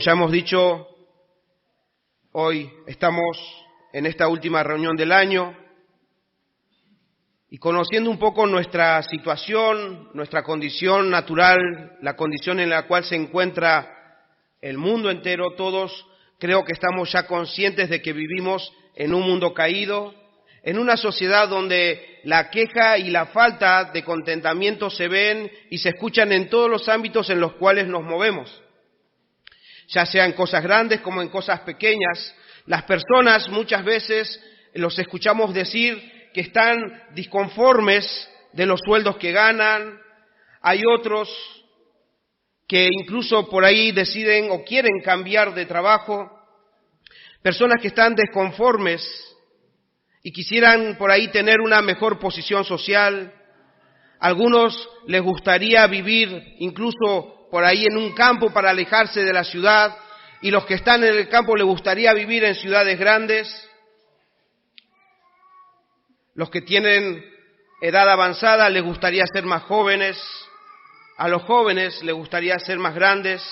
ya hemos dicho, hoy estamos en esta última reunión del año y conociendo un poco nuestra situación, nuestra condición natural, la condición en la cual se encuentra el mundo entero, todos creo que estamos ya conscientes de que vivimos en un mundo caído, en una sociedad donde la queja y la falta de contentamiento se ven y se escuchan en todos los ámbitos en los cuales nos movemos. Ya sea en cosas grandes como en cosas pequeñas. Las personas muchas veces los escuchamos decir que están disconformes de los sueldos que ganan. Hay otros que incluso por ahí deciden o quieren cambiar de trabajo. Personas que están desconformes y quisieran por ahí tener una mejor posición social. Algunos les gustaría vivir incluso por ahí en un campo para alejarse de la ciudad, y los que están en el campo les gustaría vivir en ciudades grandes. Los que tienen edad avanzada les gustaría ser más jóvenes, a los jóvenes les gustaría ser más grandes,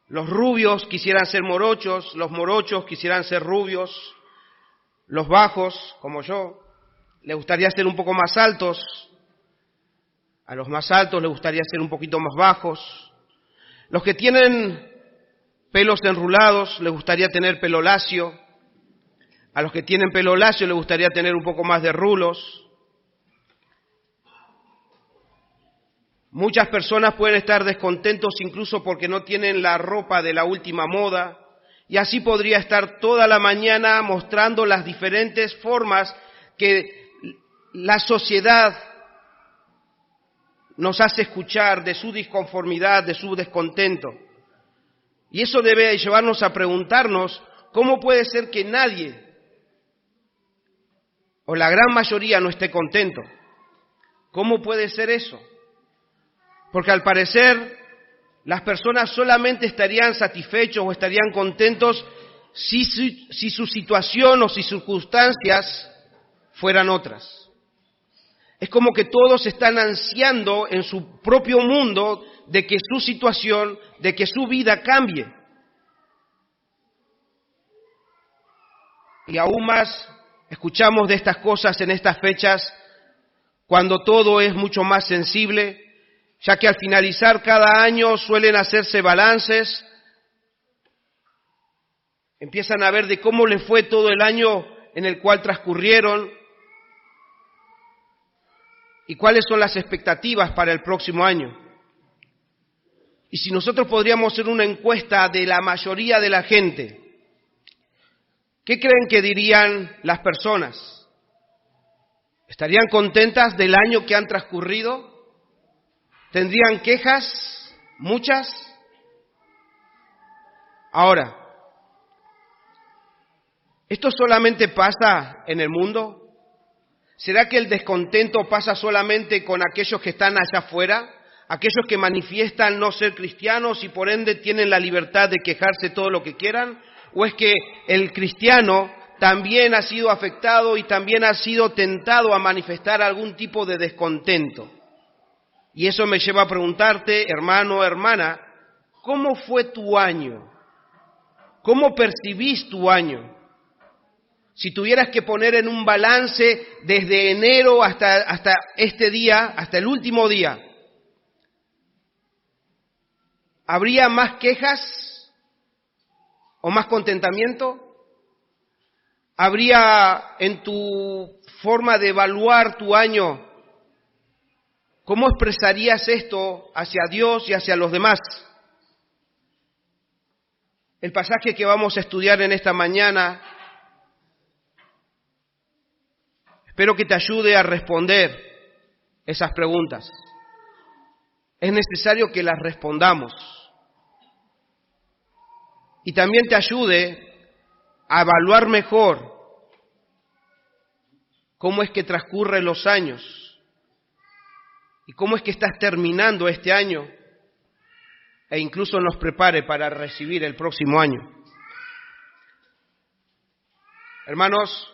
los rubios quisieran ser morochos, los morochos quisieran ser rubios, los bajos, como yo, les gustaría ser un poco más altos, a los más altos les gustaría ser un poquito más bajos. Los que tienen pelos enrulados les gustaría tener pelo lacio. A los que tienen pelo lacio les gustaría tener un poco más de rulos. Muchas personas pueden estar descontentos incluso porque no tienen la ropa de la última moda. Y así podría estar toda la mañana mostrando las diferentes formas que la sociedad nos hace escuchar de su disconformidad, de su descontento. Y eso debe llevarnos a preguntarnos, ¿cómo puede ser que nadie, o la gran mayoría, no esté contento? ¿Cómo puede ser eso? Porque al parecer las personas solamente estarían satisfechos o estarían contentos si su situación o si sus circunstancias fueran otras. Es como que todos están ansiando en su propio mundo de que su situación, de que su vida cambie. Y aún más escuchamos de estas cosas en estas fechas cuando todo es mucho más sensible, ya que al finalizar cada año suelen hacerse balances, empiezan a ver de cómo les fue todo el año en el cual transcurrieron, y cuáles son las expectativas para el próximo año. Y si nosotros podríamos hacer una encuesta de la mayoría de la gente, ¿qué creen que dirían las personas? ¿Estarían contentas del año que han transcurrido? ¿Tendrían quejas? ¿Muchas? Ahora, ¿esto solamente pasa en el mundo? ¿Será que el descontento pasa solamente con aquellos que están allá afuera? ¿Aquellos que manifiestan no ser cristianos y por ende tienen la libertad de quejarse todo lo que quieran? ¿O es que el cristiano también ha sido afectado y también ha sido tentado a manifestar algún tipo de descontento? Y eso me lleva a preguntarte, hermano o hermana, ¿cómo fue tu año? ¿Cómo percibís tu año? Si tuvieras que poner en un balance desde enero hasta este día, hasta el último día, ¿habría más quejas o más contentamiento? ¿Habría en tu forma de evaluar tu año, cómo expresarías esto hacia Dios y hacia los demás? El pasaje que vamos a estudiar en esta mañana, espero que te ayude a responder esas preguntas. Es necesario que las respondamos. Y también te ayude a evaluar mejor cómo es que transcurren los años y cómo es que estás terminando este año e incluso nos prepare para recibir el próximo año. Hermanos,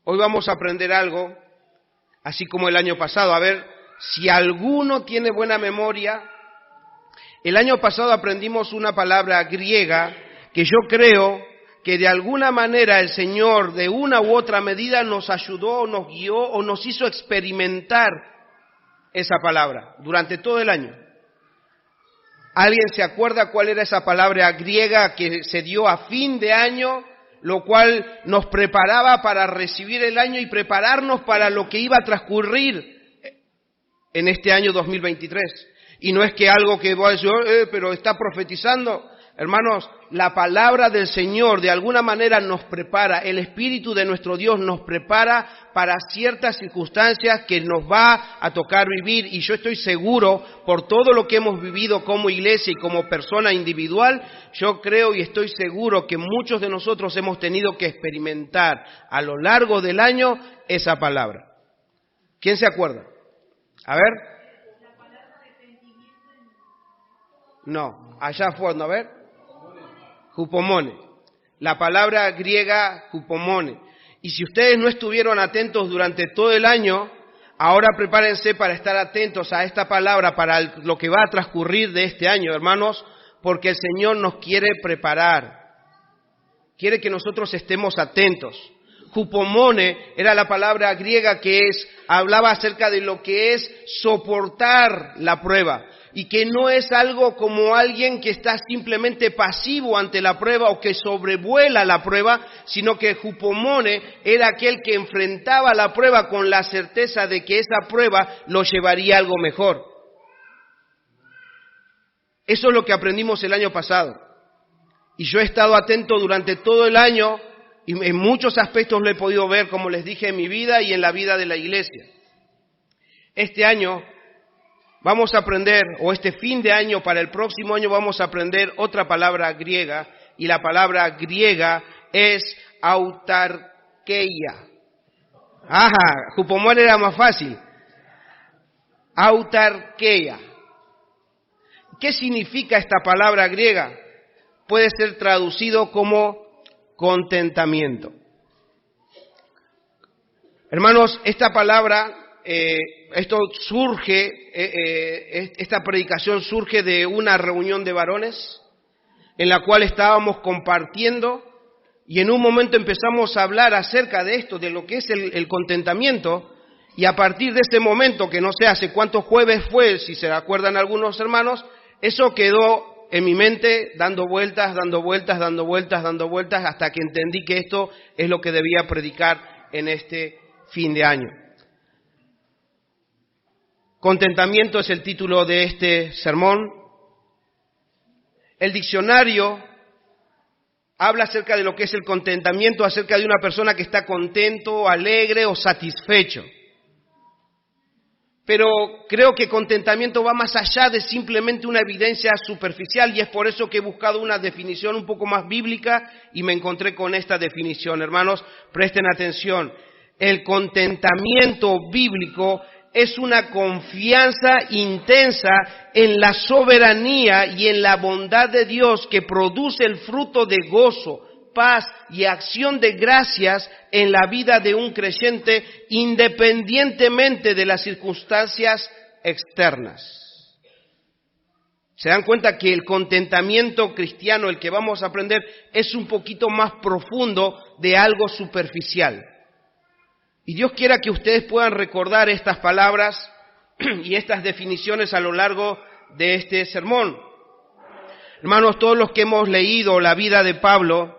hoy vamos a aprender algo, así como el año pasado. A ver, si alguno tiene buena memoria, El año pasado aprendimos una palabra griega que yo creo que de alguna manera el Señor de una u otra medida nos ayudó, nos guió o nos hizo experimentar esa palabra durante todo el año. ¿Alguien se acuerda cuál era esa palabra griega que se dio a fin de año, lo cual nos preparaba para recibir el año y prepararnos para lo que iba a transcurrir en este año 2023? Y no es que algo que voy a decir, pero está profetizando. Hermanos, la palabra del Señor de alguna manera nos prepara, el Espíritu de nuestro Dios nos prepara para ciertas circunstancias que nos va a tocar vivir, y yo estoy seguro, por todo lo que hemos vivido como iglesia y como persona individual, yo creo y estoy seguro que muchos de nosotros hemos tenido que experimentar a lo largo del año esa palabra. ¿Quién se acuerda? A ver. No, allá afuera, a ver. Hupomone, la palabra griega hupomone. Y si ustedes no estuvieron atentos durante todo el año, ahora prepárense para estar atentos a esta palabra, para lo que va a transcurrir de este año, hermanos, porque el Señor nos quiere preparar, quiere que nosotros estemos atentos. Hupomone era la palabra griega que hablaba acerca de lo que es soportar la prueba, y que no es algo como alguien que está simplemente pasivo ante la prueba o que sobrevuela la prueba, sino que hupomone era aquel que enfrentaba la prueba con la certeza de que esa prueba lo llevaría a algo mejor. Eso es lo que aprendimos el año pasado. Y yo he estado atento durante todo el año y en muchos aspectos lo he podido ver, como les dije, en mi vida y en la vida de la iglesia. Este año vamos a aprender, o este fin de año, para el próximo año vamos a aprender otra palabra griega, y la palabra griega es autarkeia. Ajá, hupomone era más fácil. Autarkeia. ¿Qué significa esta palabra griega? Puede ser traducido como contentamiento. Hermanos, esta palabra, esta predicación surge de una reunión de varones en la cual estábamos compartiendo, y en un momento empezamos a hablar acerca de esto, de lo que es el contentamiento, y a partir de este momento, que no sé hace cuántos jueves fue, si se acuerdan algunos hermanos, eso quedó en mi mente dando vueltas, hasta que entendí que esto es lo que debía predicar en este fin de año. Contentamiento es el título de este sermón. El diccionario habla acerca de lo que es el contentamiento, acerca de una persona que está contento, alegre o satisfecho. Pero creo que contentamiento va más allá de simplemente una evidencia superficial, y es por eso que he buscado una definición un poco más bíblica y me encontré con esta definición. Hermanos, presten atención. El contentamiento bíblico es una confianza intensa en la soberanía y en la bondad de Dios que produce el fruto de gozo, paz y acción de gracias en la vida de un creyente, independientemente de las circunstancias externas. ¿Se dan cuenta que el contentamiento cristiano, el que vamos a aprender, es un poquito más profundo de algo superficial? Y Dios quiera que ustedes puedan recordar estas palabras y estas definiciones a lo largo de este sermón. Hermanos, todos los que hemos leído la vida de Pablo,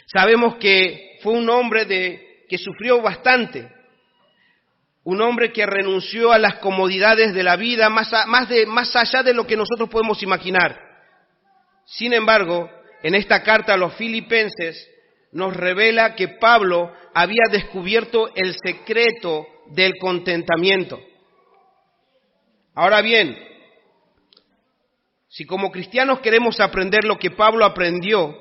sabemos que fue un hombre que sufrió bastante, un hombre que renunció a las comodidades de la vida más allá de lo que nosotros podemos imaginar. Sin embargo, en esta carta a los Filipenses nos revela que Pablo había descubierto el secreto del contentamiento. Ahora bien, si como cristianos queremos aprender lo que Pablo aprendió,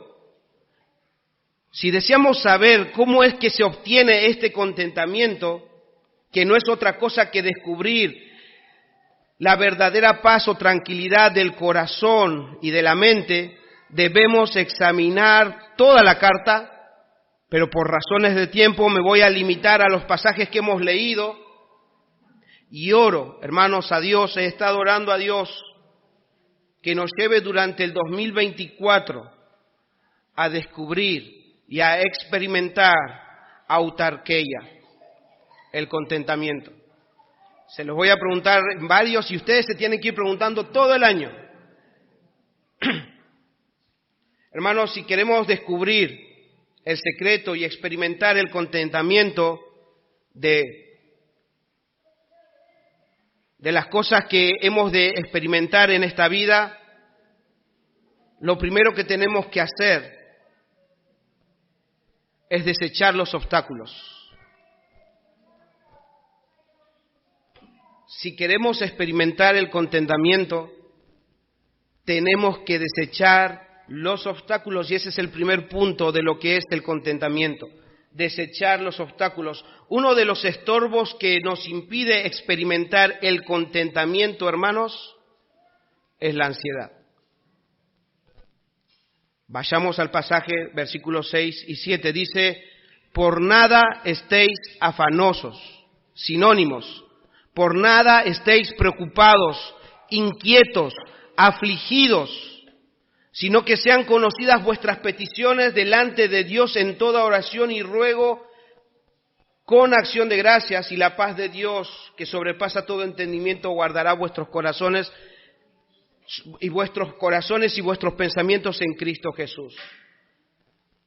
si deseamos saber cómo es que se obtiene este contentamiento, que no es otra cosa que descubrir la verdadera paz o tranquilidad del corazón y de la mente, debemos examinar toda la carta, pero por razones de tiempo me voy a limitar a los pasajes que hemos leído, y oro, hermanos, a Dios, he estado orando a Dios, que nos lleve durante el 2024 a descubrir y a experimentar autarquía, el contentamiento. Se los voy a preguntar varios y ustedes se tienen que ir preguntando todo el año. Hermanos, si queremos descubrir el secreto y experimentar el contentamiento de las cosas que hemos de experimentar en esta vida, lo primero que tenemos que hacer es desechar los obstáculos. Si queremos experimentar el contentamiento, tenemos que desechar los obstáculos, y ese es el primer punto de lo que es el contentamiento, desechar los obstáculos. Uno de los estorbos que nos impide experimentar el contentamiento, hermanos, es la ansiedad. Vayamos al pasaje, versículos 6 y 7, dice, por nada estéis afanosos, sinónimos, por nada estéis preocupados, inquietos, afligidos, sino que sean conocidas vuestras peticiones delante de Dios en toda oración y ruego con acción de gracias, y la paz de Dios, que sobrepasa todo entendimiento, guardará vuestros corazones y vuestros pensamientos en Cristo Jesús.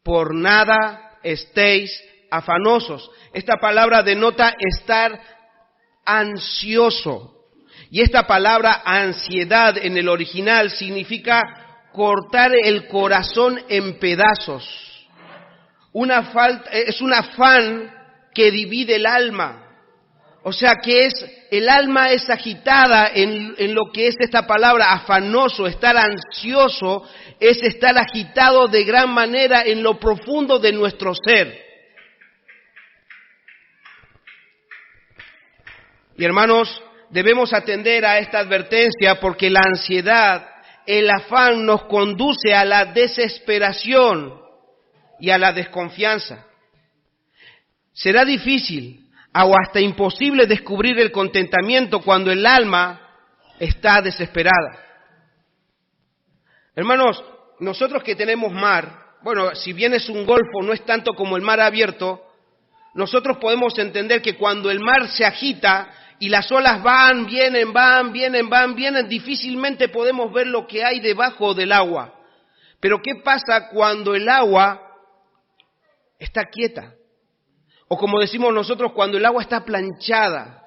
Por nada estéis afanosos. Esta palabra denota estar ansioso. Y esta palabra ansiedad en el original significa cortar el corazón en pedazos. Es un afán que divide el alma. O sea que el alma es agitada en lo que es esta palabra afanoso, estar ansioso, es estar agitado de gran manera en lo profundo de nuestro ser. Y hermanos, debemos atender a esta advertencia porque la ansiedad, el afán nos conduce a la desesperación y a la desconfianza. Será difícil o hasta imposible descubrir el contentamiento cuando el alma está desesperada. Hermanos, nosotros que tenemos mar, bueno, si bien es un golfo, no es tanto como el mar abierto, nosotros podemos entender que cuando el mar se agita y las olas van, vienen, difícilmente podemos ver lo que hay debajo del agua. Pero ¿qué pasa cuando el agua está quieta? O como decimos nosotros, cuando el agua está planchada.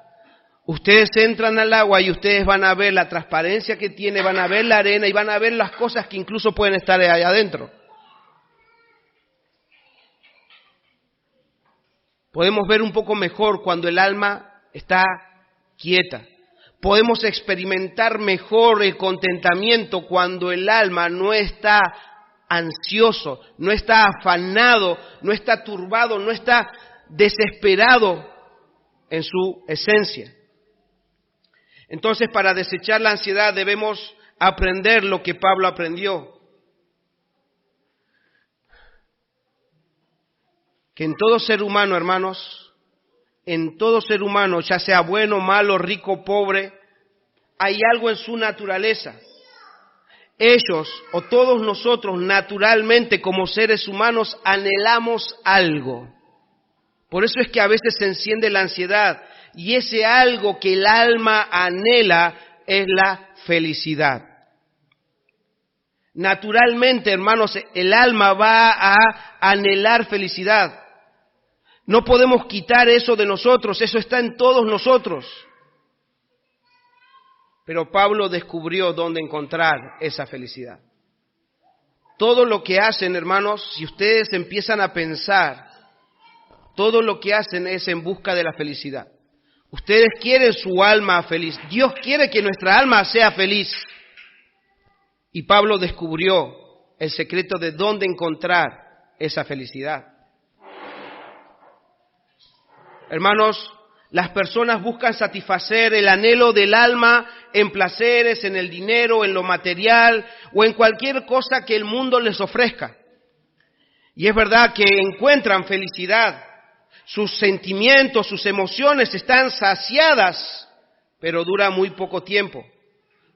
Ustedes entran al agua y ustedes van a ver la transparencia que tiene, van a ver la arena y van a ver las cosas que incluso pueden estar allá adentro. Podemos ver un poco mejor cuando el alma está quieta. Podemos experimentar mejor el contentamiento cuando el alma no está ansioso, no está afanado, no está turbado, no está desesperado en su esencia. Entonces, para desechar la ansiedad debemos aprender lo que Pablo aprendió. Que en todo ser humano, hermanos, en todo ser humano, ya sea bueno, malo, rico, pobre, hay algo en su naturaleza. Ellos o todos nosotros naturalmente como seres humanos anhelamos algo. Por eso es que a veces se enciende la ansiedad y ese algo que el alma anhela es la felicidad. Naturalmente, hermanos, el alma va a anhelar felicidad. No podemos quitar eso de nosotros, eso está en todos nosotros. Pero Pablo descubrió dónde encontrar esa felicidad. Todo lo que hacen, hermanos, si ustedes empiezan a pensar, todo lo que hacen es en busca de la felicidad. Ustedes quieren su alma feliz. Dios quiere que nuestra alma sea feliz. Y Pablo descubrió el secreto de dónde encontrar esa felicidad. Hermanos, las personas buscan satisfacer el anhelo del alma en placeres, en el dinero, en lo material o en cualquier cosa que el mundo les ofrezca. Y es verdad que encuentran felicidad. Sus sentimientos, sus emociones están saciadas, pero dura muy poco tiempo.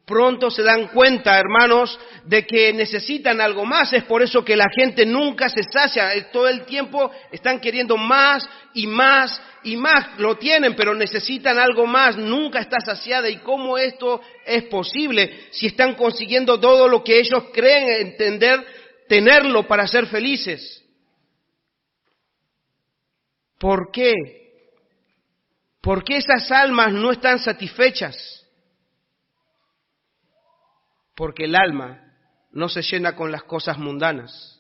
Pronto se dan cuenta, hermanos, de que necesitan algo más. Es por eso que la gente nunca se sacia. Todo el tiempo están queriendo más y más y más. Lo tienen, pero necesitan algo más. Nunca está saciada. ¿Y cómo esto es posible si están consiguiendo todo lo que ellos creen entender, tenerlo para ser felices? ¿Por qué? ¿Por qué esas almas no están satisfechas? Porque el alma no se llena con las cosas mundanas.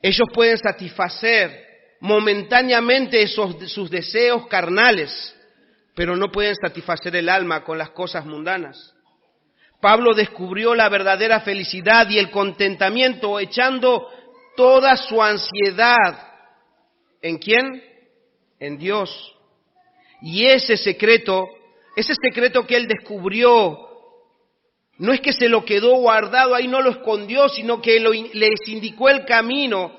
Ellos pueden satisfacer momentáneamente sus deseos carnales, pero no pueden satisfacer el alma con las cosas mundanas. Pablo descubrió la verdadera felicidad y el contentamiento echando toda su ansiedad. ¿En quién? En Dios. Y ese secreto que él descubrió, no es que se lo quedó guardado ahí, no lo escondió, sino que les indicó el camino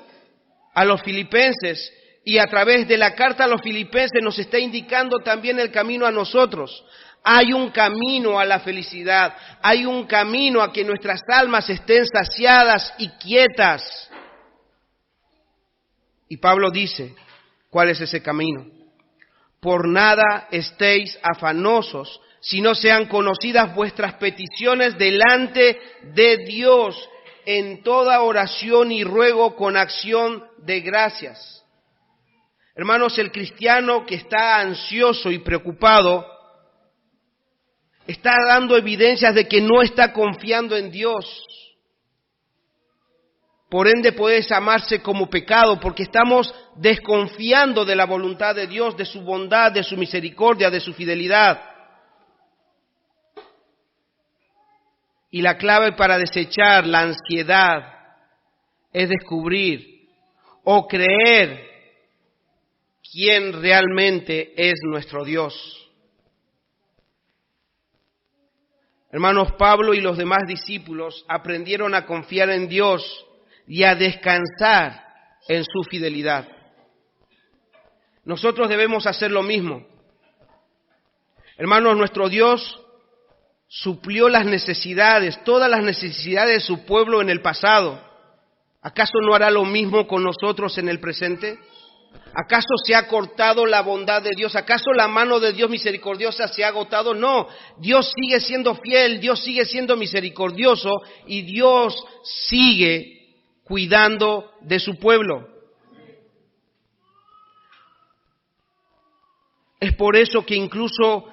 a los filipenses. Y a través de la carta a los filipenses nos está indicando también el camino a nosotros. Hay un camino a la felicidad, hay un camino a que nuestras almas estén saciadas y quietas. Y Pablo dice, ¿cuál es ese camino? Por nada estéis afanosos, si no sean conocidas vuestras peticiones delante de Dios en toda oración y ruego con acción de gracias. Hermanos, el cristiano que está ansioso y preocupado está dando evidencias de que no está confiando en Dios. Por ende puede llamarse como pecado porque estamos desconfiando de la voluntad de Dios, de su bondad, de su misericordia, de su fidelidad. Y la clave para desechar la ansiedad es descubrir o creer quién realmente es nuestro Dios. Hermanos, Pablo y los demás discípulos aprendieron a confiar en Dios y a descansar en su fidelidad. Nosotros debemos hacer lo mismo. Hermanos, nuestro Dios suplió las necesidades, todas las necesidades de su pueblo en el pasado. ¿Acaso no hará lo mismo con nosotros en el presente? ¿Acaso se ha cortado la bondad de Dios? ¿Acaso la mano de Dios misericordiosa se ha agotado? No, Dios sigue siendo fiel, Dios sigue siendo misericordioso y Dios sigue cuidando de su pueblo. Es por eso que incluso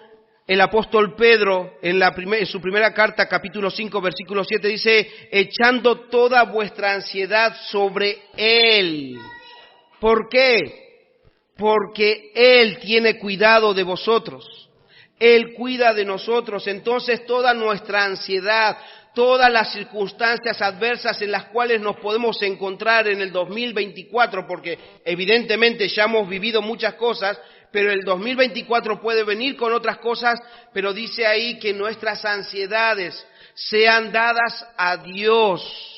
el apóstol Pedro, en su primera carta, capítulo 5, versículo 7, dice, echando toda vuestra ansiedad sobre Él. ¿Por qué? Porque Él tiene cuidado de vosotros. Él cuida de nosotros. Entonces toda nuestra ansiedad, todas las circunstancias adversas en las cuales nos podemos encontrar en el 2024, porque evidentemente ya hemos vivido muchas cosas, pero el 2024 puede venir con otras cosas, pero dice ahí que nuestras ansiedades sean dadas a Dios,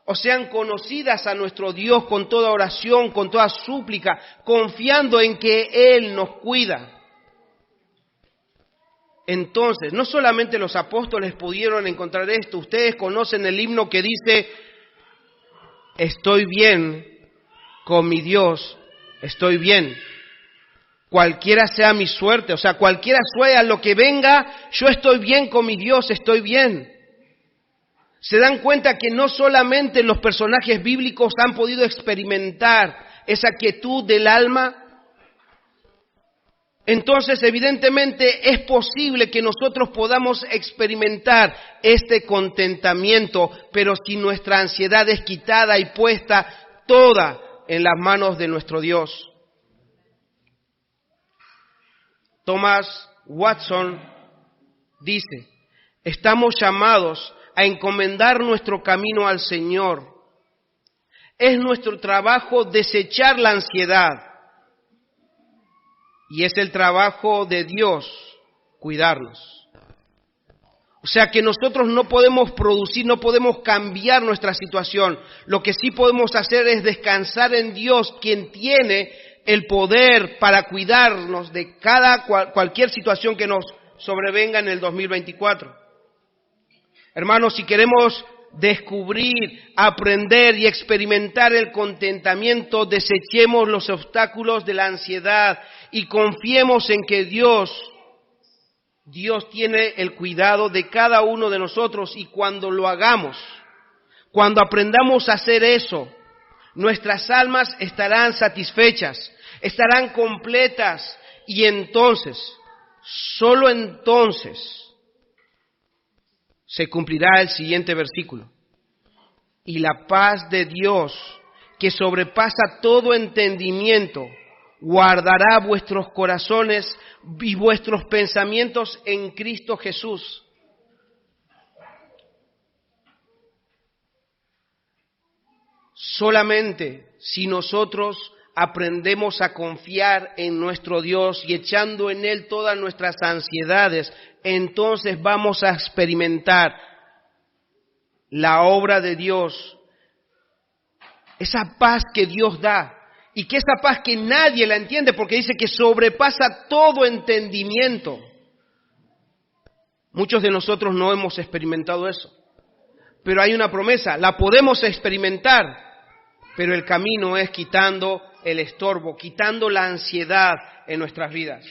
o sean conocidas a nuestro Dios con toda oración, con toda súplica, confiando en que Él nos cuida. Entonces, no solamente los apóstoles pudieron encontrar esto, ustedes conocen el himno que dice, estoy bien con mi Dios, estoy bien. Cualquiera sea mi suerte, o sea, cualquiera sea lo que venga, yo estoy bien con mi Dios, estoy bien. Se dan cuenta que no solamente los personajes bíblicos han podido experimentar esa quietud del alma. Entonces, evidentemente, es posible que nosotros podamos experimentar este contentamiento, pero si nuestra ansiedad es quitada y puesta toda en las manos de nuestro Dios. Thomas Watson dice, estamos llamados a encomendar nuestro camino al Señor. Es nuestro trabajo desechar la ansiedad y es el trabajo de Dios cuidarnos. O sea que nosotros no podemos producir, no podemos cambiar nuestra situación. Lo que sí podemos hacer es descansar en Dios, quien tiene el poder para cuidarnos de cualquier situación que nos sobrevenga en el 2024. Hermanos, si queremos descubrir, aprender y experimentar el contentamiento, desechemos los obstáculos de la ansiedad y confiemos en que Dios tiene el cuidado de cada uno de nosotros, y cuando lo hagamos, cuando aprendamos a hacer eso, nuestras almas estarán satisfechas, estarán completas, y entonces, solo entonces, se cumplirá el siguiente versículo. Y la paz de Dios, que sobrepasa todo entendimiento, guardará vuestros corazones y vuestros pensamientos en Cristo Jesús. Solamente si nosotros aprendemos a confiar en nuestro Dios y echando en Él todas nuestras ansiedades, entonces vamos a experimentar la obra de Dios, esa paz que Dios da, y que esa paz que nadie la entiende, porque dice que sobrepasa todo entendimiento. Muchos de nosotros no hemos experimentado eso, pero hay una promesa, la podemos experimentar, pero el camino es quitando el estorbo, quitando la ansiedad en nuestras vidas.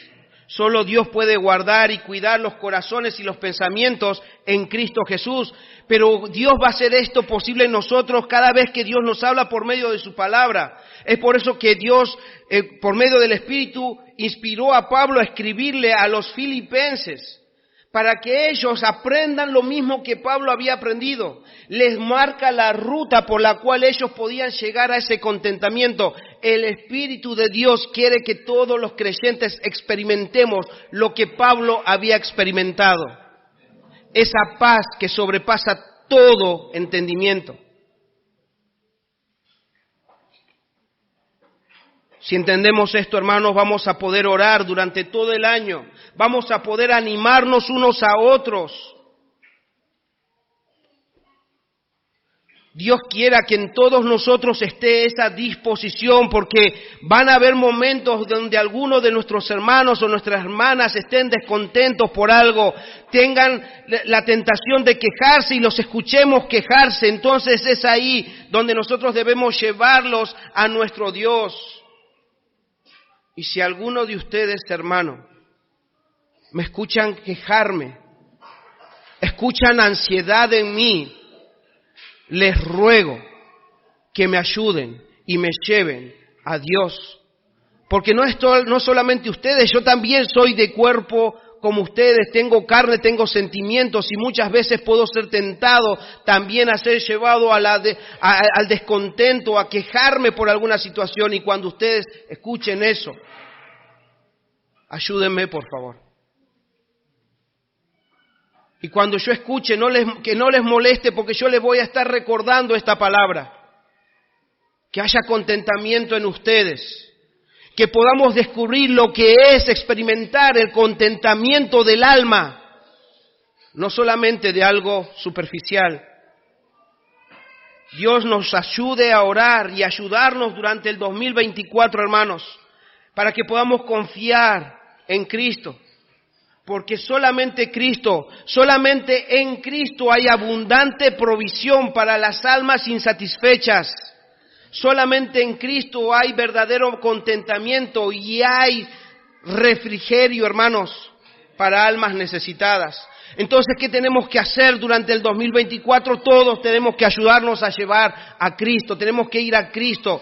Solo Dios puede guardar y cuidar los corazones y los pensamientos en Cristo Jesús, pero Dios va a hacer esto posible en nosotros cada vez que Dios nos habla por medio de su palabra. Es por eso que Dios, por medio del Espíritu, inspiró a Pablo a escribirle a los filipenses, para que ellos aprendan lo mismo que Pablo había aprendido. Les marca la ruta por la cual ellos podían llegar a ese contentamiento. El Espíritu de Dios quiere que todos los creyentes experimentemos lo que Pablo había experimentado. Esa paz que sobrepasa todo entendimiento. Si entendemos esto, hermanos, vamos a poder orar durante todo el año. Vamos a poder animarnos unos a otros. Dios quiera que en todos nosotros esté esa disposición, porque van a haber momentos donde algunos de nuestros hermanos o nuestras hermanas estén descontentos por algo, tengan la tentación de quejarse y los escuchemos quejarse. Entonces es ahí donde nosotros debemos llevarlos a nuestro Dios. Y si alguno de ustedes, hermano, me escuchan quejarme, escuchan ansiedad en mí, les ruego que me ayuden y me lleven a Dios. Porque no solamente ustedes, yo también soy de cuerpo como ustedes, tengo carne, tengo sentimientos y muchas veces puedo ser tentado también a ser llevado al descontento, a quejarme por alguna situación. Y cuando ustedes escuchen eso, ayúdenme por favor. Y cuando yo escuche, que no les moleste, porque yo les voy a estar recordando esta palabra. Que haya contentamiento en ustedes. Que podamos descubrir lo que es experimentar el contentamiento del alma. No solamente de algo superficial. Dios nos ayude a orar y ayudarnos durante el 2024, hermanos, para que podamos confiar en Cristo. Porque solamente en Cristo hay abundante provisión para las almas insatisfechas. Solamente en Cristo hay verdadero contentamiento y hay refrigerio, hermanos, para almas necesitadas. Entonces, ¿qué tenemos que hacer durante el 2024? Todos tenemos que ayudarnos a llevar a Cristo, tenemos que ir a Cristo.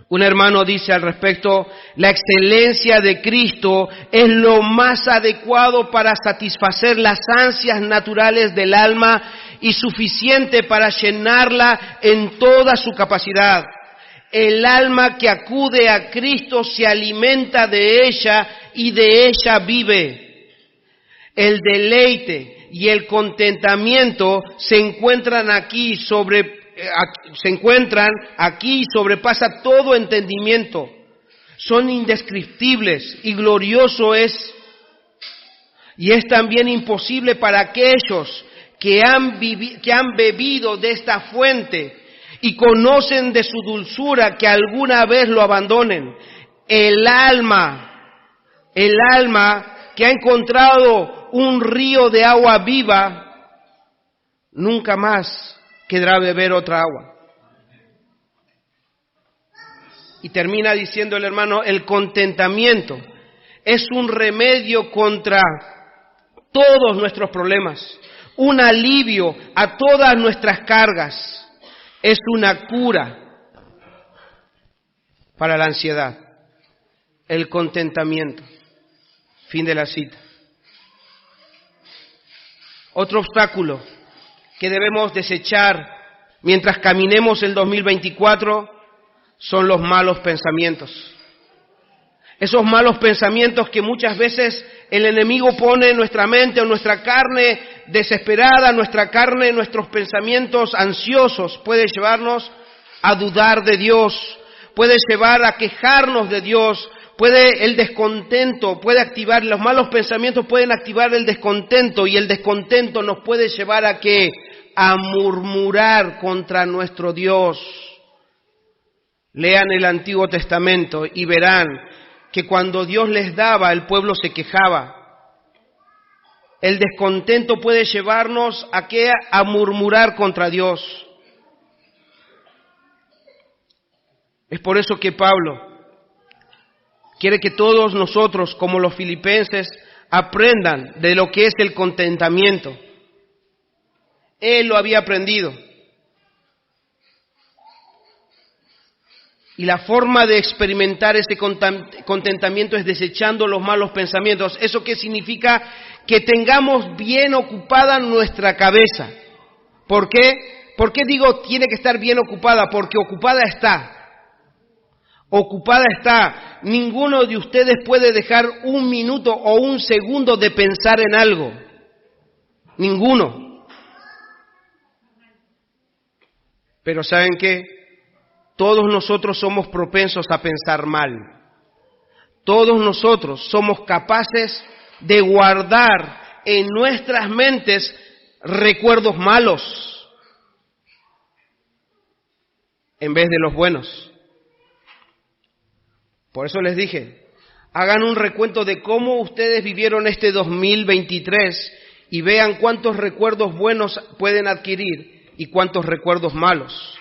Un hermano dice al respecto, la excelencia de Cristo es lo más adecuado para satisfacer las ansias naturales del alma y suficiente para llenarla en toda su capacidad. El alma que acude a Cristo se alimenta de ella y de ella vive. El deleite y el contentamiento se encuentran aquí y sobrepasa todo entendimiento. Son indescriptibles y glorioso es. Y es también imposible para aquellos que han bebido de esta fuente y conocen de su dulzura que alguna vez lo abandonen. el alma que ha encontrado un río de agua viva, nunca más querrá beber otra agua. Y termina diciendo el hermano, el contentamiento es un remedio contra todos nuestros problemas, un alivio a todas nuestras cargas, es una cura para la ansiedad. El contentamiento. Fin de la cita. Otro obstáculo que debemos desechar mientras caminemos el 2024 son los malos pensamientos. Esos malos pensamientos que muchas veces el enemigo pone en nuestra mente o nuestra carne desesperada, nuestra carne, nuestros pensamientos ansiosos, puede llevarnos a dudar de Dios, puede llevar a quejarnos de Dios, puede el descontento, puede activar, los malos pensamientos pueden activar el descontento y el descontento nos puede llevar a ¿qué? A murmurar contra nuestro Dios. Lean el Antiguo Testamento y verán que cuando Dios les daba, el pueblo se quejaba. El descontento puede llevarnos a ¿qué? A murmurar contra Dios. Es por eso que Pablo quiere que todos nosotros, como los filipenses, aprendan de lo que es el contentamiento. Él lo había aprendido. Y la forma de experimentar ese contentamiento es desechando los malos pensamientos. ¿Eso qué significa? Que tengamos bien ocupada nuestra cabeza. ¿Por qué? ¿Por qué digo tiene que estar bien ocupada? Porque ocupada está. Ocupada está. Ninguno de ustedes puede dejar un minuto o un segundo de pensar en algo. Ninguno. Pero ¿saben qué? Todos nosotros somos propensos a pensar mal. Todos nosotros somos capaces de guardar en nuestras mentes recuerdos malos en vez de los buenos. Por eso les dije, hagan un recuento de cómo ustedes vivieron este 2023 y vean cuántos recuerdos buenos pueden adquirir y cuántos recuerdos malos.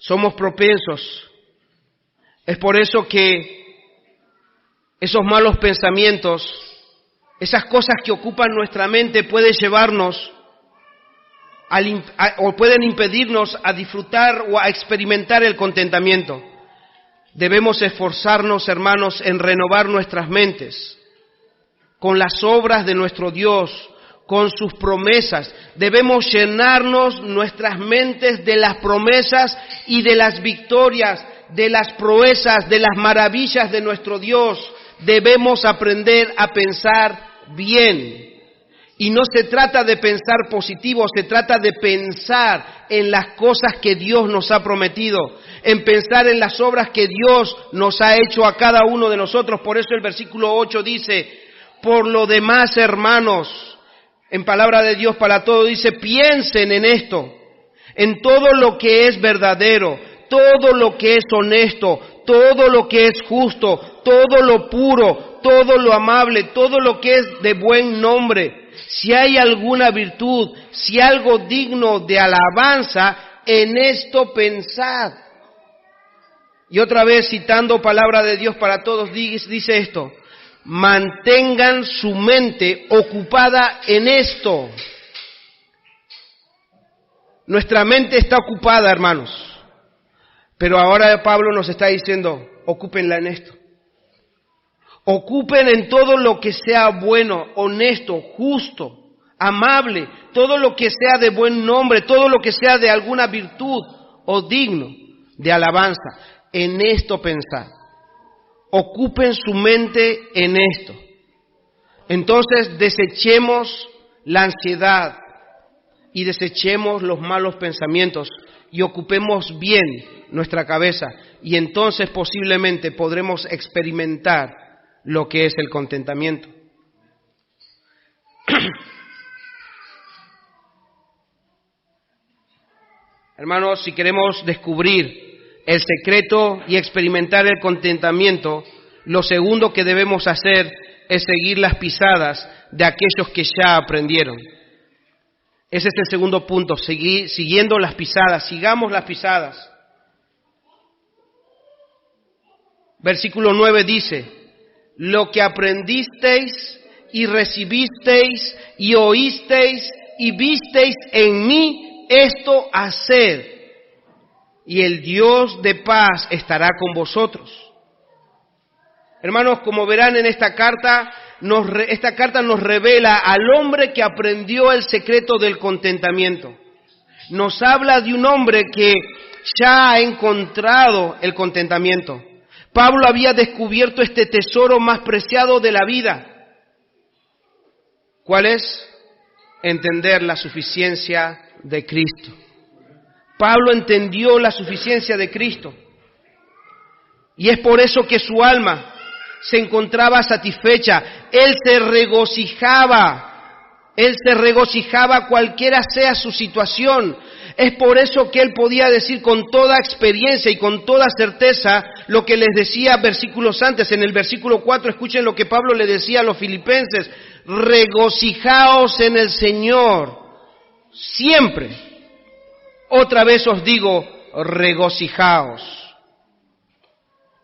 Somos propensos. Es por eso que esos malos pensamientos, esas cosas que ocupan nuestra mente pueden llevarnos o pueden impedirnos a disfrutar o a experimentar el contentamiento. Debemos esforzarnos, hermanos, en renovar nuestras mentes con las obras de nuestro Dios, con sus promesas. Debemos llenarnos nuestras mentes de las promesas y de las victorias, de las proezas, de las maravillas de nuestro Dios. Debemos aprender a pensar bien. Y no se trata de pensar positivo, se trata de pensar en las cosas que Dios nos ha prometido, en pensar en las obras que Dios nos ha hecho a cada uno de nosotros. Por eso el versículo 8 dice, por lo demás, hermanos, en palabra de Dios para todos, dice, piensen en esto, en todo lo que es verdadero, todo lo que es honesto, todo lo que es justo, todo lo puro, todo lo amable, todo lo que es de buen nombre. Si hay alguna virtud, si algo digno de alabanza, en esto pensad. Y otra vez citando palabra de Dios para todos, dice esto, mantengan su mente ocupada en esto. Nuestra mente está ocupada, hermanos. Pero ahora Pablo nos está diciendo, ocúpenla en esto. Ocupen en todo lo que sea bueno, honesto, justo, amable, todo lo que sea de buen nombre, todo lo que sea de alguna virtud o digno de alabanza. En esto pensad. Ocupen su mente en esto. Entonces desechemos la ansiedad y desechemos los malos pensamientos y ocupemos bien nuestra cabeza y entonces posiblemente podremos experimentar lo que es el contentamiento. Hermanos, si queremos descubrir el secreto y experimentar el contentamiento, lo segundo que debemos hacer es seguir las pisadas de aquellos que ya aprendieron. Ese es el segundo punto, siguiendo las pisadas, sigamos las pisadas. Versículo 9 dice, lo que aprendisteis y recibisteis y oísteis y visteis en mí, esto haced, y el Dios de paz estará con vosotros. Hermanos, como verán en esta carta nos revela al hombre que aprendió el secreto del contentamiento. Nos habla de un hombre que ya ha encontrado el contentamiento. Pablo había descubierto este tesoro más preciado de la vida. ¿Cuál es? Entender la suficiencia de Cristo. Pablo entendió la suficiencia de Cristo. Y es por eso que su alma se encontraba satisfecha. Él se regocijaba cualquiera sea su situación. Es por eso que él podía decir con toda experiencia y con toda certeza lo que les decía versículos antes. En el versículo 4, escuchen lo que Pablo le decía a los filipenses: regocijaos en el Señor siempre. Otra vez os digo, regocijaos.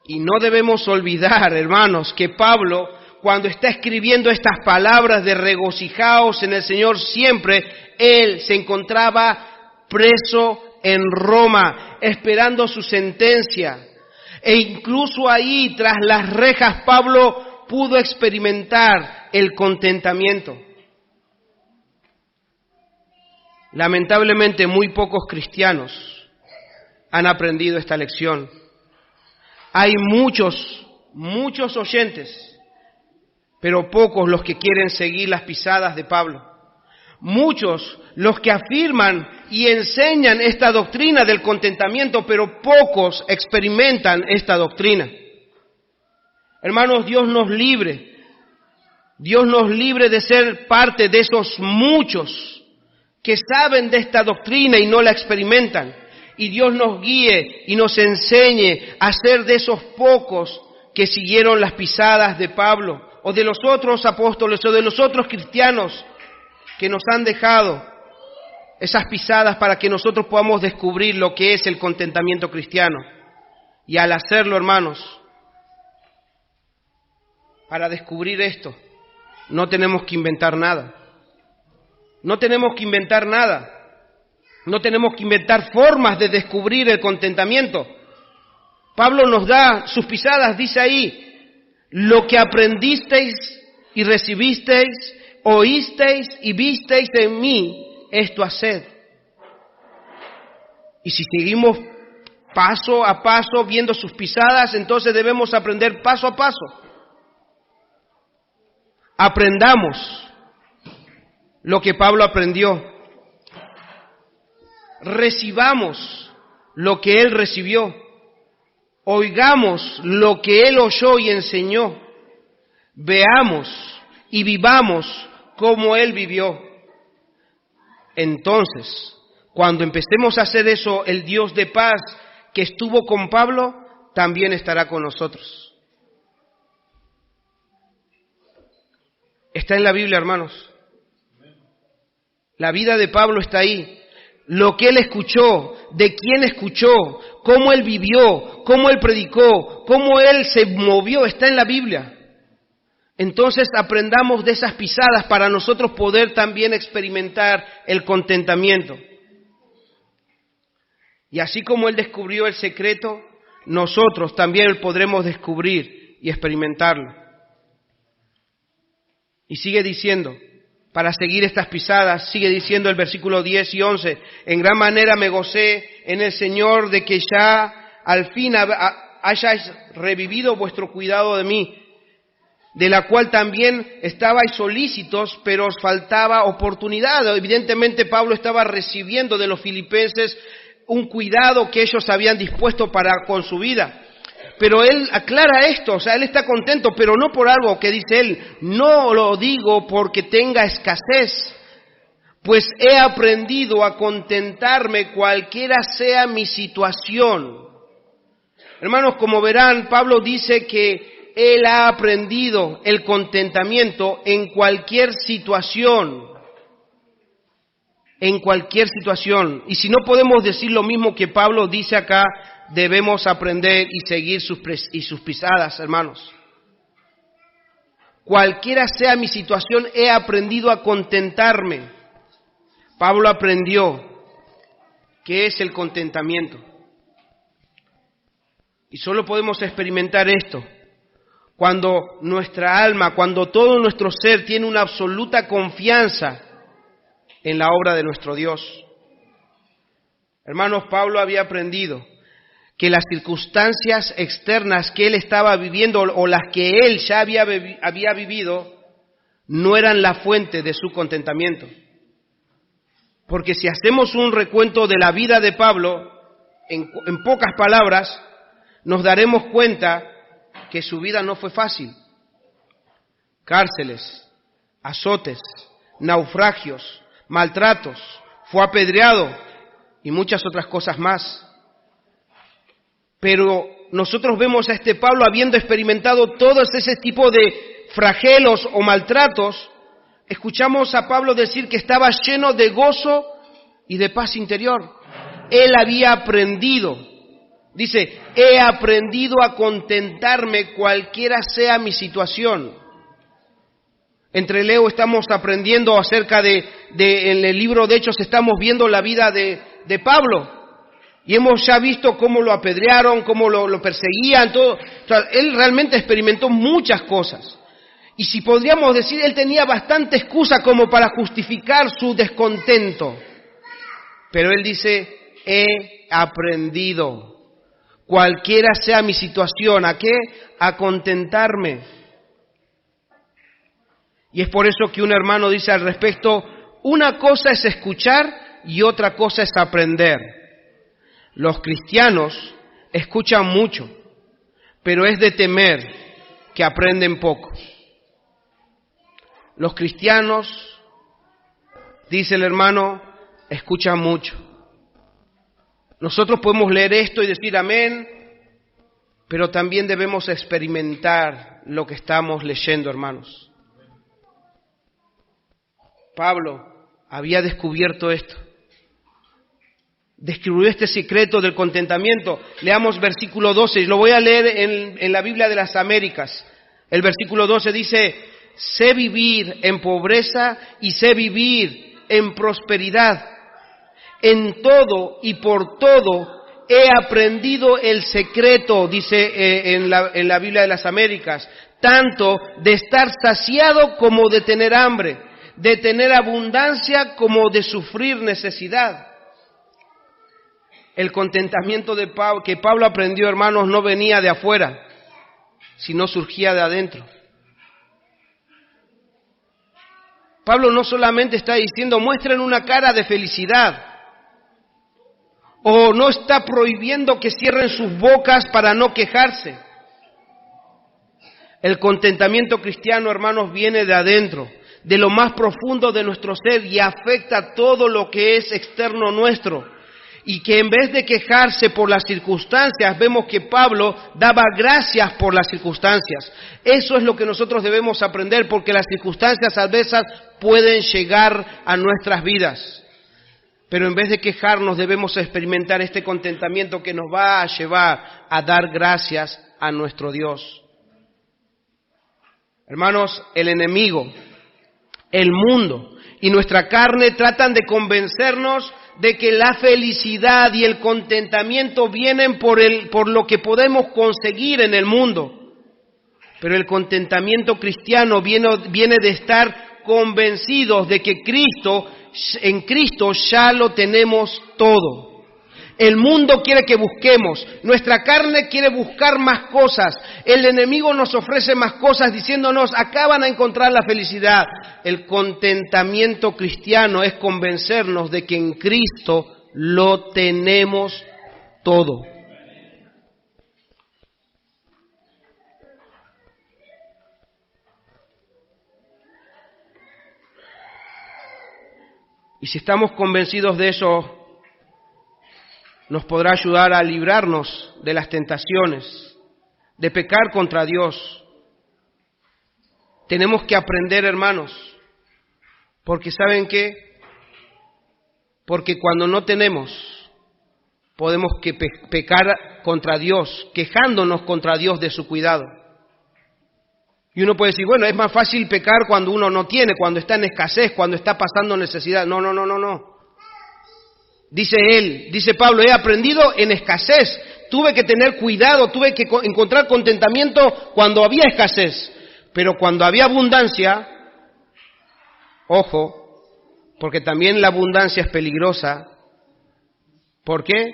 Y no debemos olvidar, hermanos, que Pablo, cuando está escribiendo estas palabras de regocijaos en el Señor siempre, él se encontraba preso en Roma, esperando su sentencia. E incluso ahí, tras las rejas, Pablo pudo experimentar el contentamiento. Lamentablemente, muy pocos cristianos han aprendido esta lección. Hay muchos oyentes, pero pocos los que quieren seguir las pisadas de Pablo. Muchos los que afirman y enseñan esta doctrina del contentamiento, pero pocos experimentan esta doctrina. Hermanos, Dios nos libre de ser parte de esos muchos que saben de esta doctrina y no la experimentan. Y Dios nos guíe y nos enseñe a ser de esos pocos que siguieron las pisadas de Pablo, o de los otros apóstoles, o de los otros cristianos que nos han dejado esas pisadas para que nosotros podamos descubrir lo que es el contentamiento cristiano. Y al hacerlo, hermanos, para descubrir esto, no tenemos que inventar nada. No tenemos que inventar nada. No tenemos que inventar formas de descubrir el contentamiento. Pablo nos da sus pisadas, dice ahí, lo que aprendisteis y recibisteis, oísteis y visteis en mí, esto haced. Y si seguimos paso a paso viendo sus pisadas, entonces debemos aprender paso a paso. Aprendamos lo que Pablo aprendió. Recibamos lo que él recibió. Oigamos lo que él oyó y enseñó. Veamos y vivamos como él vivió. Entonces, cuando empecemos a hacer eso, el Dios de paz que estuvo con Pablo también estará con nosotros. Está en la Biblia, hermanos. La vida de Pablo está ahí. Lo que él escuchó, de quién escuchó, cómo él vivió, cómo él predicó, cómo él se movió, está en la Biblia. Entonces aprendamos de esas pisadas para nosotros poder también experimentar el contentamiento. Y así como él descubrió el secreto, nosotros también podremos descubrir y experimentarlo. Y sigue diciendo, para seguir estas pisadas, sigue diciendo el versículo 10 y 11, en gran manera me gocé en el Señor de que ya al fin hayáis revivido vuestro cuidado de mí, de la cual también estabais solícitos, pero os faltaba oportunidad. Evidentemente Pablo estaba recibiendo de los filipenses un cuidado que ellos habían dispuesto para con su vida. Pero él aclara esto, o sea, él está contento, pero no por algo que dice él, no lo digo porque tenga escasez, pues he aprendido a contentarme cualquiera sea mi situación. Hermanos, como verán, Pablo dice que él ha aprendido el contentamiento en cualquier situación. En cualquier situación. Y si no podemos decir lo mismo que Pablo dice acá, debemos aprender y seguir sus pisadas, hermanos. Cualquiera sea mi situación, he aprendido a contentarme. Pablo aprendió qué es el contentamiento. Y solo podemos experimentar esto cuando nuestra alma, cuando todo nuestro ser tiene una absoluta confianza en la obra de nuestro Dios. Hermanos, Pablo había aprendido que las circunstancias externas que él estaba viviendo o las que él ya había vivido no eran la fuente de su contentamiento. Porque si hacemos un recuento de la vida de Pablo, en pocas palabras, nos daremos cuenta que su vida no fue fácil. Cárceles, azotes, naufragios, maltratos, fue apedreado y muchas otras cosas más. Pero nosotros vemos a este Pablo habiendo experimentado todos ese tipo de flagelos o maltratos. Escuchamos a Pablo decir que estaba lleno de gozo y de paz interior. Él había aprendido, dice, he aprendido a contentarme cualquiera sea mi situación. Entre Leo estamos aprendiendo acerca en el libro de Hechos estamos viendo la vida de Pablo. Y hemos ya visto cómo lo apedrearon, cómo lo perseguían, todo. O sea, él realmente experimentó muchas cosas. Y si podríamos decir, él tenía bastante excusa como para justificar su descontento. Pero él dice, he aprendido, cualquiera sea mi situación, ¿a qué? A contentarme. Y es por eso que un hermano dice al respecto, una cosa es escuchar y otra cosa es aprender. Los cristianos escuchan mucho, pero es de temer que aprenden poco. Los cristianos, dice el hermano, escuchan mucho. Nosotros podemos leer esto y decir amén, pero también debemos experimentar lo que estamos leyendo, hermanos. Pablo había descubierto esto. Descubrió este secreto del contentamiento. Leamos versículo 12, lo voy a leer en la Biblia de las Américas. El versículo 12 dice, sé vivir en pobreza y sé vivir en prosperidad. En todo y por todo he aprendido el secreto, dice en la Biblia de las Américas, tanto de estar saciado como de tener hambre, de tener abundancia como de sufrir necesidad. El contentamiento que Pablo aprendió, hermanos, no venía de afuera, sino surgía de adentro. Pablo no solamente está diciendo, muestren una cara de felicidad, o no está prohibiendo que cierren sus bocas para no quejarse. El contentamiento cristiano, hermanos, viene de adentro, de lo más profundo de nuestro ser y afecta todo lo que es externo nuestro. Y que en vez de quejarse por las circunstancias, vemos que Pablo daba gracias por las circunstancias. Eso es lo que nosotros debemos aprender, porque las circunstancias adversas pueden llegar a nuestras vidas. Pero en vez de quejarnos, debemos experimentar este contentamiento que nos va a llevar a dar gracias a nuestro Dios. Hermanos, el enemigo, el mundo y nuestra carne tratan de convencernos de que la felicidad y el contentamiento vienen por lo que podemos conseguir en el mundo. Pero el contentamiento cristiano viene de estar convencidos de que en Cristo ya lo tenemos todo. El mundo quiere que busquemos, nuestra carne quiere buscar más cosas, el enemigo nos ofrece más cosas diciéndonos, acá van a encontrar la felicidad. El contentamiento cristiano es convencernos de que en Cristo lo tenemos todo. Y si estamos convencidos de eso, nos podrá ayudar a librarnos de las tentaciones, de pecar contra Dios. Tenemos que aprender, hermanos, porque ¿saben qué? Porque cuando no tenemos, podemos pecar contra Dios, quejándonos contra Dios de su cuidado. Y uno puede decir, bueno, es más fácil pecar cuando uno no tiene, cuando está en escasez, cuando está pasando necesidad. No. Dice Pablo, he aprendido en escasez. Tuve que tener cuidado, tuve que encontrar contentamiento cuando había escasez. Pero cuando había abundancia, ojo, porque también la abundancia es peligrosa. ¿Por qué?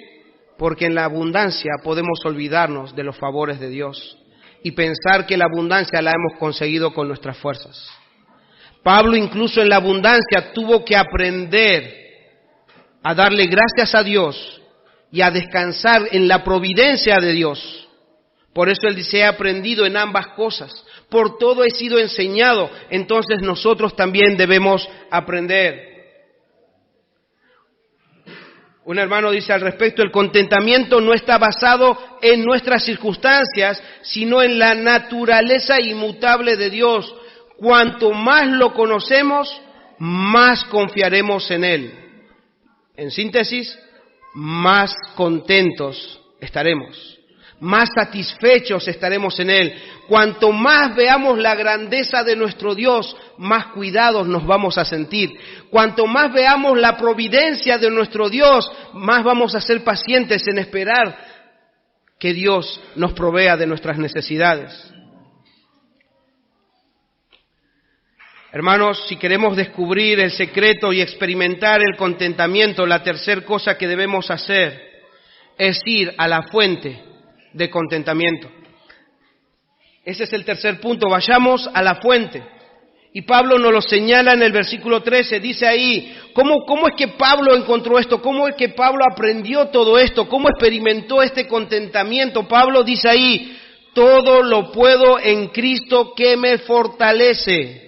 Porque en la abundancia podemos olvidarnos de los favores de Dios y pensar que la abundancia la hemos conseguido con nuestras fuerzas. Pablo incluso en la abundancia tuvo que aprender a darle gracias a Dios y a descansar en la providencia de Dios. Por eso él dice, he aprendido en ambas cosas, por todo he sido enseñado, entonces nosotros también debemos aprender. Un hermano dice al respecto, el contentamiento no está basado en nuestras circunstancias, sino en la naturaleza inmutable de Dios. Cuanto más lo conocemos, más confiaremos en Él. En síntesis, más contentos estaremos, más satisfechos estaremos en Él. Cuanto más veamos la grandeza de nuestro Dios, más cuidados nos vamos a sentir. Cuanto más veamos la providencia de nuestro Dios, más vamos a ser pacientes en esperar que Dios nos provea de nuestras necesidades. Hermanos, si queremos descubrir el secreto y experimentar el contentamiento, la tercera cosa que debemos hacer es ir a la fuente de contentamiento. Ese es el tercer punto, vayamos a la fuente. Y Pablo nos lo señala en el versículo 13, dice ahí, ¿cómo es que Pablo encontró esto? ¿Cómo es que Pablo aprendió todo esto? ¿Cómo experimentó este contentamiento? Pablo dice ahí, todo lo puedo en Cristo que me fortalece.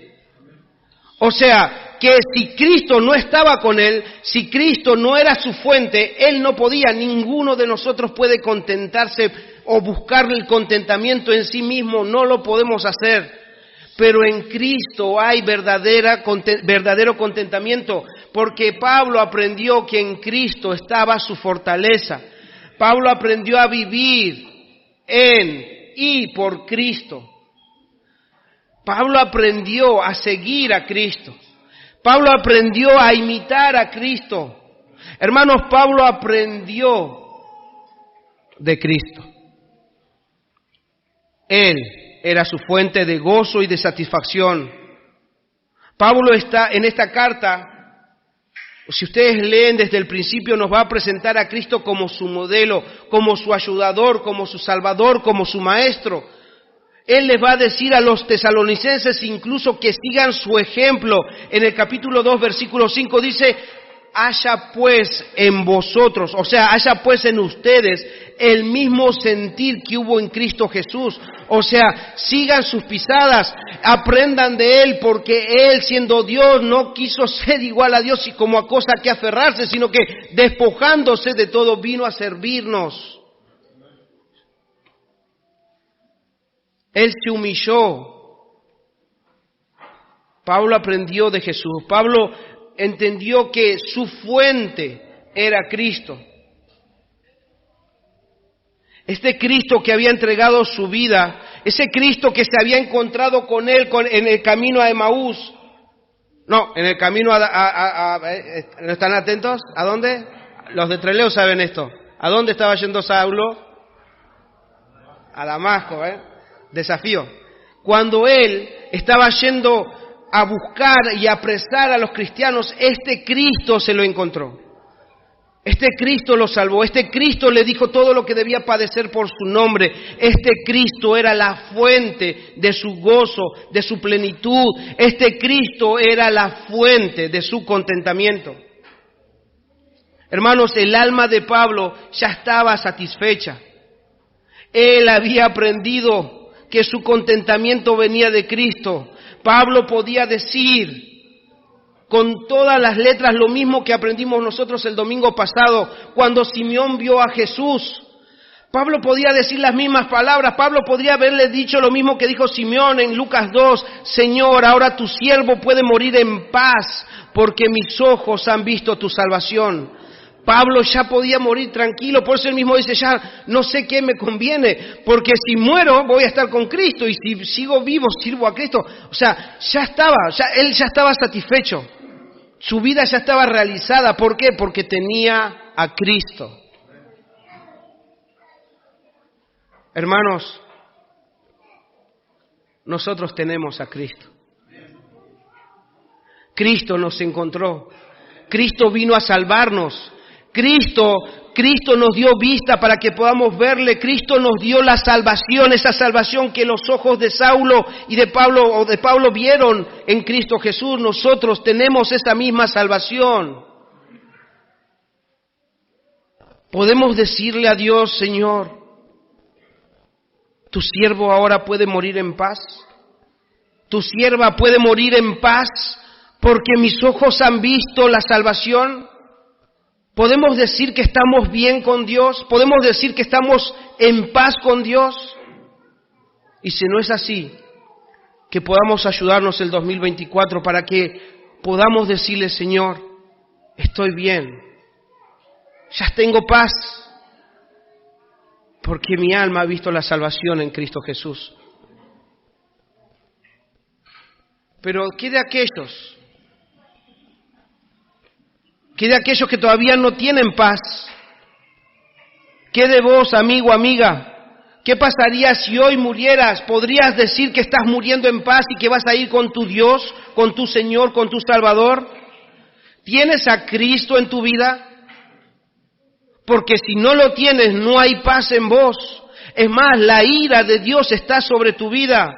O sea, que si Cristo no estaba con él, si Cristo no era su fuente, él no podía, ninguno de nosotros puede contentarse o buscar el contentamiento en sí mismo, no lo podemos hacer. Pero en Cristo hay verdadero contentamiento, porque Pablo aprendió que en Cristo estaba su fortaleza. Pablo aprendió a vivir en y por Cristo. Pablo aprendió a seguir a Cristo. Pablo aprendió a imitar a Cristo. Hermanos, Pablo aprendió de Cristo. Él era su fuente de gozo y de satisfacción. Pablo está en esta carta, si ustedes leen desde el principio, nos va a presentar a Cristo como su modelo, como su ayudador, como su salvador, como su maestro. Él les va a decir a los tesalonicenses incluso que sigan su ejemplo. En el capítulo 2, versículo 5 dice, haya pues en vosotros, o sea, haya pues en ustedes el mismo sentir que hubo en Cristo Jesús. O sea, sigan sus pisadas, aprendan de Él, porque Él, siendo Dios, no quiso ser igual a Dios y como a cosa que aferrarse, sino que despojándose de todo vino a servirnos. Él se humilló. Pablo aprendió de Jesús. Pablo entendió que su fuente era Cristo. Este Cristo que había entregado su vida, ese Cristo que se había encontrado con él en el camino a Emaús. No, en el camino ¿no están atentos? ¿A dónde? Los de Trelew saben esto. ¿A dónde estaba yendo Saulo? A Damasco, Desafío. Cuando él estaba yendo a buscar y apresar a los cristianos, este Cristo se lo encontró. Este Cristo lo salvó. Este Cristo le dijo todo lo que debía padecer por su nombre. Este Cristo era la fuente de su gozo, de su plenitud. Este Cristo era la fuente de su contentamiento. Hermanos, el alma de Pablo ya estaba satisfecha. Él había aprendido que su contentamiento venía de Cristo. Pablo podía decir con todas las letras, lo mismo que aprendimos nosotros el domingo pasado, cuando Simeón vio a Jesús. Pablo podía decir las mismas palabras, Pablo podría haberle dicho lo mismo que dijo Simeón en Lucas 2, Señor, ahora tu siervo puede morir en paz, porque mis ojos han visto tu salvación. Pablo ya podía morir tranquilo, por eso él mismo dice, ya no sé qué me conviene, porque si muero voy a estar con Cristo, y si sigo vivo sirvo a Cristo. O sea, él ya estaba satisfecho, su vida ya estaba realizada. ¿Por qué? Porque tenía a Cristo. Hermanos, nosotros tenemos a Cristo. Cristo nos encontró, Cristo vino a salvarnos. Cristo nos dio vista para que podamos verle. Cristo nos dio la salvación, esa salvación que los ojos de Saulo y de Pablo vieron en Cristo Jesús. Nosotros tenemos esa misma salvación. Podemos decirle a Dios, Señor, tu siervo ahora puede morir en paz. Tu sierva puede morir en paz porque mis ojos han visto la salvación. ¿Podemos decir que estamos bien con Dios? ¿Podemos decir que estamos en paz con Dios? Y si no es así, que podamos ayudarnos el 2024 para que podamos decirle, Señor, estoy bien, ya tengo paz, porque mi alma ha visto la salvación en Cristo Jesús. Pero ¿qué de aquellos? ¿Qué de aquellos que todavía no tienen paz? ¿Qué de vos, amigo, amiga? ¿Qué pasaría si hoy murieras? ¿Podrías decir que estás muriendo en paz y que vas a ir con tu Dios, con tu Señor, con tu Salvador? ¿Tienes a Cristo en tu vida? Porque si no lo tienes, no hay paz en vos. Es más, la ira de Dios está sobre tu vida.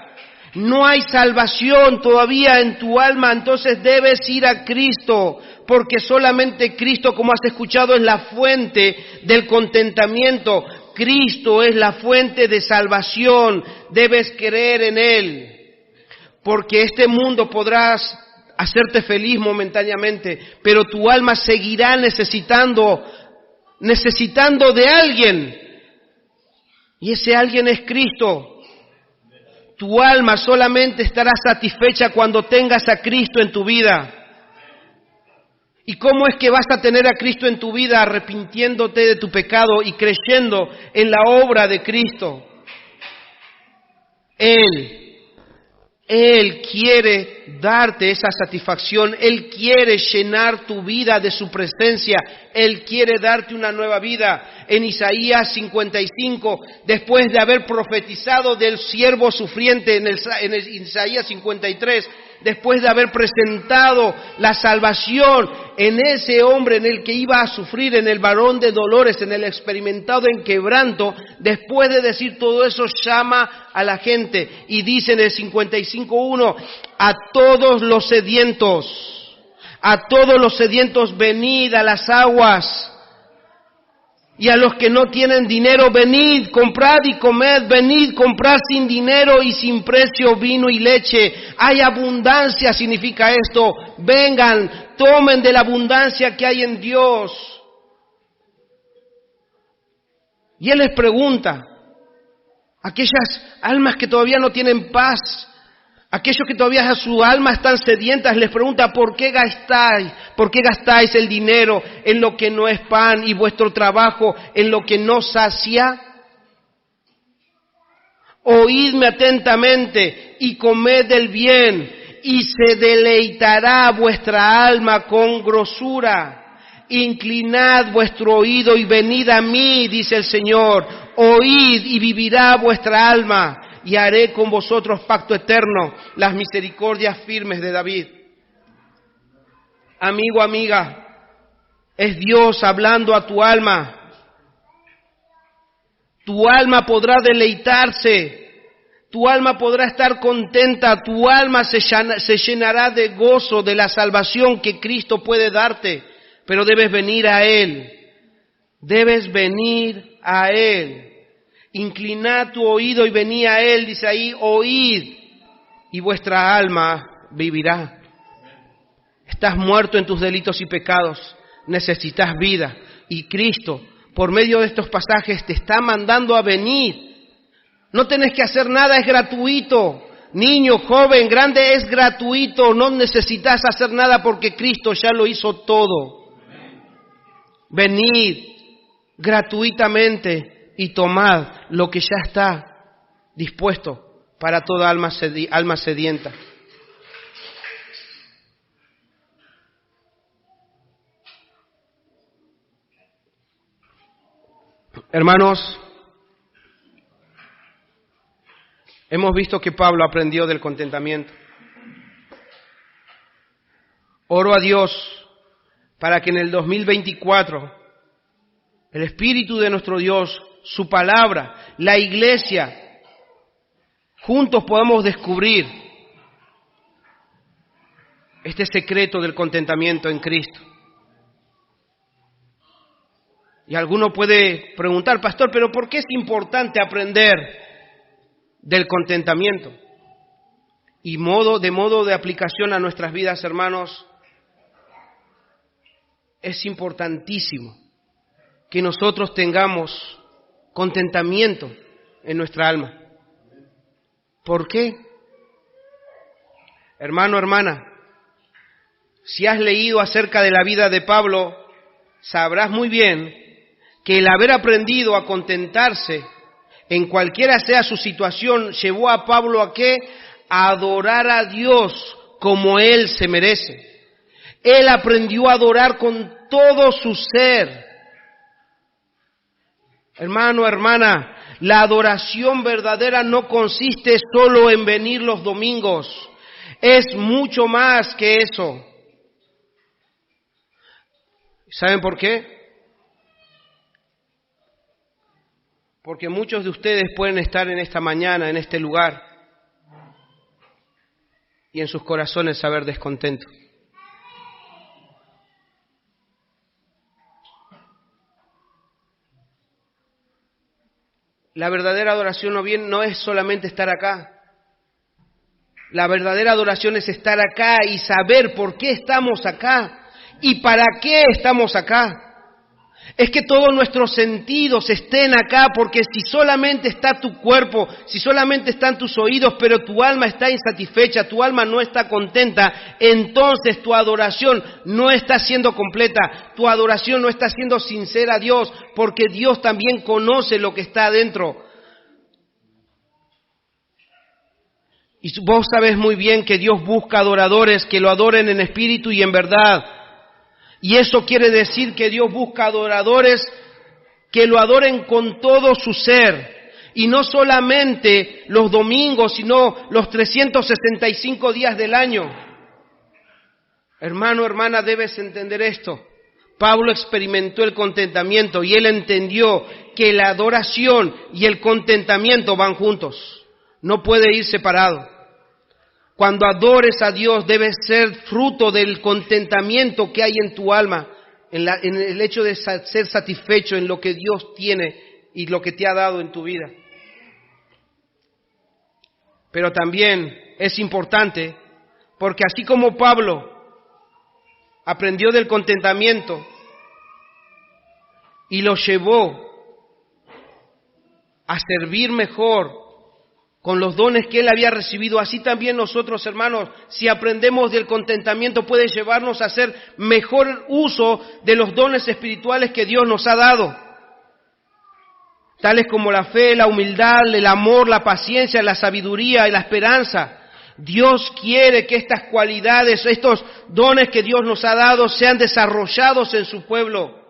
No hay salvación todavía en tu alma, entonces debes ir a Cristo, porque solamente Cristo, como has escuchado, es la fuente del contentamiento. Cristo es la fuente de salvación, debes creer en Él, porque este mundo podrás hacerte feliz momentáneamente, pero tu alma seguirá necesitando de alguien, y ese alguien es Cristo. Tu alma solamente estará satisfecha cuando tengas a Cristo en tu vida. ¿Y cómo es que vas a tener a Cristo en tu vida? Arrepintiéndote de tu pecado y creyendo en la obra de Cristo. Él quiere darte esa satisfacción, Él quiere llenar tu vida de su presencia, Él quiere darte una nueva vida. En Isaías 55, después de haber profetizado del siervo sufriente, en Isaías 53, después de haber presentado la salvación en ese hombre en el que iba a sufrir, en el varón de dolores, en el experimentado en quebranto, después de decir todo eso, llama a la gente y dice en el 55:1, a todos los sedientos, venid a las aguas. Y a los que no tienen dinero, venid, comprad y comed, venid, comprad sin dinero y sin precio vino y leche. Hay abundancia, significa esto. Vengan, tomen de la abundancia que hay en Dios. Y Él les pregunta, aquellas almas que todavía no tienen paz, aquellos que todavía su alma están sedientas, les pregunta, ¿por qué gastáis el dinero en lo que no es pan y vuestro trabajo en lo que no sacia? Oídme atentamente y comed del bien, y se deleitará vuestra alma con grosura. Inclinad vuestro oído y venid a mí, dice el Señor. Oíd y vivirá vuestra alma. Y haré con vosotros pacto eterno, las misericordias firmes de David. Amigo, amiga, es Dios hablando a tu alma. Tu alma podrá deleitarse, tu alma podrá estar contenta, tu alma se llenará de gozo de la salvación que Cristo puede darte, pero debes venir a Él, debes venir a Él. Inclinad tu oído y venid a Él, dice ahí, oíd, y vuestra alma vivirá. estás muerto en tus delitos y pecados, necesitas vida. Y Cristo, por medio de estos pasajes, te está mandando a venir. No tenés que hacer nada, es gratuito. Niño, joven, grande, es gratuito. No necesitas hacer nada porque Cristo ya lo hizo todo. Venid gratuitamente y tomad lo que ya está dispuesto para toda alma sedienta. Hermanos, hemos visto que Pablo aprendió del contentamiento. Oro a Dios para que en el 2024 el Espíritu de nuestro Dios, su palabra, la iglesia, juntos podamos descubrir este secreto del contentamiento en Cristo. Y alguno puede preguntar, pastor, ¿pero por qué es importante aprender del contentamiento? Y de modo de aplicación a nuestras vidas, hermanos, es importantísimo que nosotros tengamos contentamiento en nuestra alma. ¿Por qué? Hermano, hermana, si has leído acerca de la vida de Pablo, sabrás muy bien que el haber aprendido a contentarse en cualquiera sea su situación llevó a Pablo a ¿qué? A adorar a Dios como Él se merece. Él aprendió a adorar con todo su ser. Hermano, hermana, la adoración verdadera no consiste solo en venir los domingos. Es mucho más que eso. ¿Saben por qué? Porque muchos de ustedes pueden estar en esta mañana, en este lugar, y en sus corazones haber descontento. La verdadera adoración no es solamente estar acá. La verdadera adoración es estar acá y saber por qué estamos acá y para qué estamos acá. Es que todos nuestros sentidos estén acá, porque si solamente está tu cuerpo, si solamente están tus oídos, pero tu alma está insatisfecha, tu alma no está contenta, entonces tu adoración no está siendo completa, tu adoración no está siendo sincera a Dios, porque Dios también conoce lo que está adentro. Y vos sabés muy bien que Dios busca adoradores que lo adoren en espíritu y en verdad. Y eso quiere decir que Dios busca adoradores que lo adoren con todo su ser. Y no solamente los domingos, sino los 365 días del año. Hermano, hermana, debes entender esto. Pablo experimentó el contentamiento y él entendió que la adoración y el contentamiento van juntos. No puede ir separado. Cuando adores a Dios debe ser fruto del contentamiento que hay en tu alma, en el hecho de ser satisfecho en lo que Dios tiene y lo que te ha dado en tu vida. Pero también es importante porque así como Pablo aprendió del contentamiento y lo llevó a servir mejor con los dones que él había recibido, así también nosotros, hermanos, si aprendemos del contentamiento, puede llevarnos a hacer mejor uso de los dones espirituales que Dios nos ha dado, tales como la fe, la humildad, el amor, la paciencia, la sabiduría y la esperanza. Dios quiere que estas cualidades, estos dones que Dios nos ha dado, sean desarrollados en su pueblo.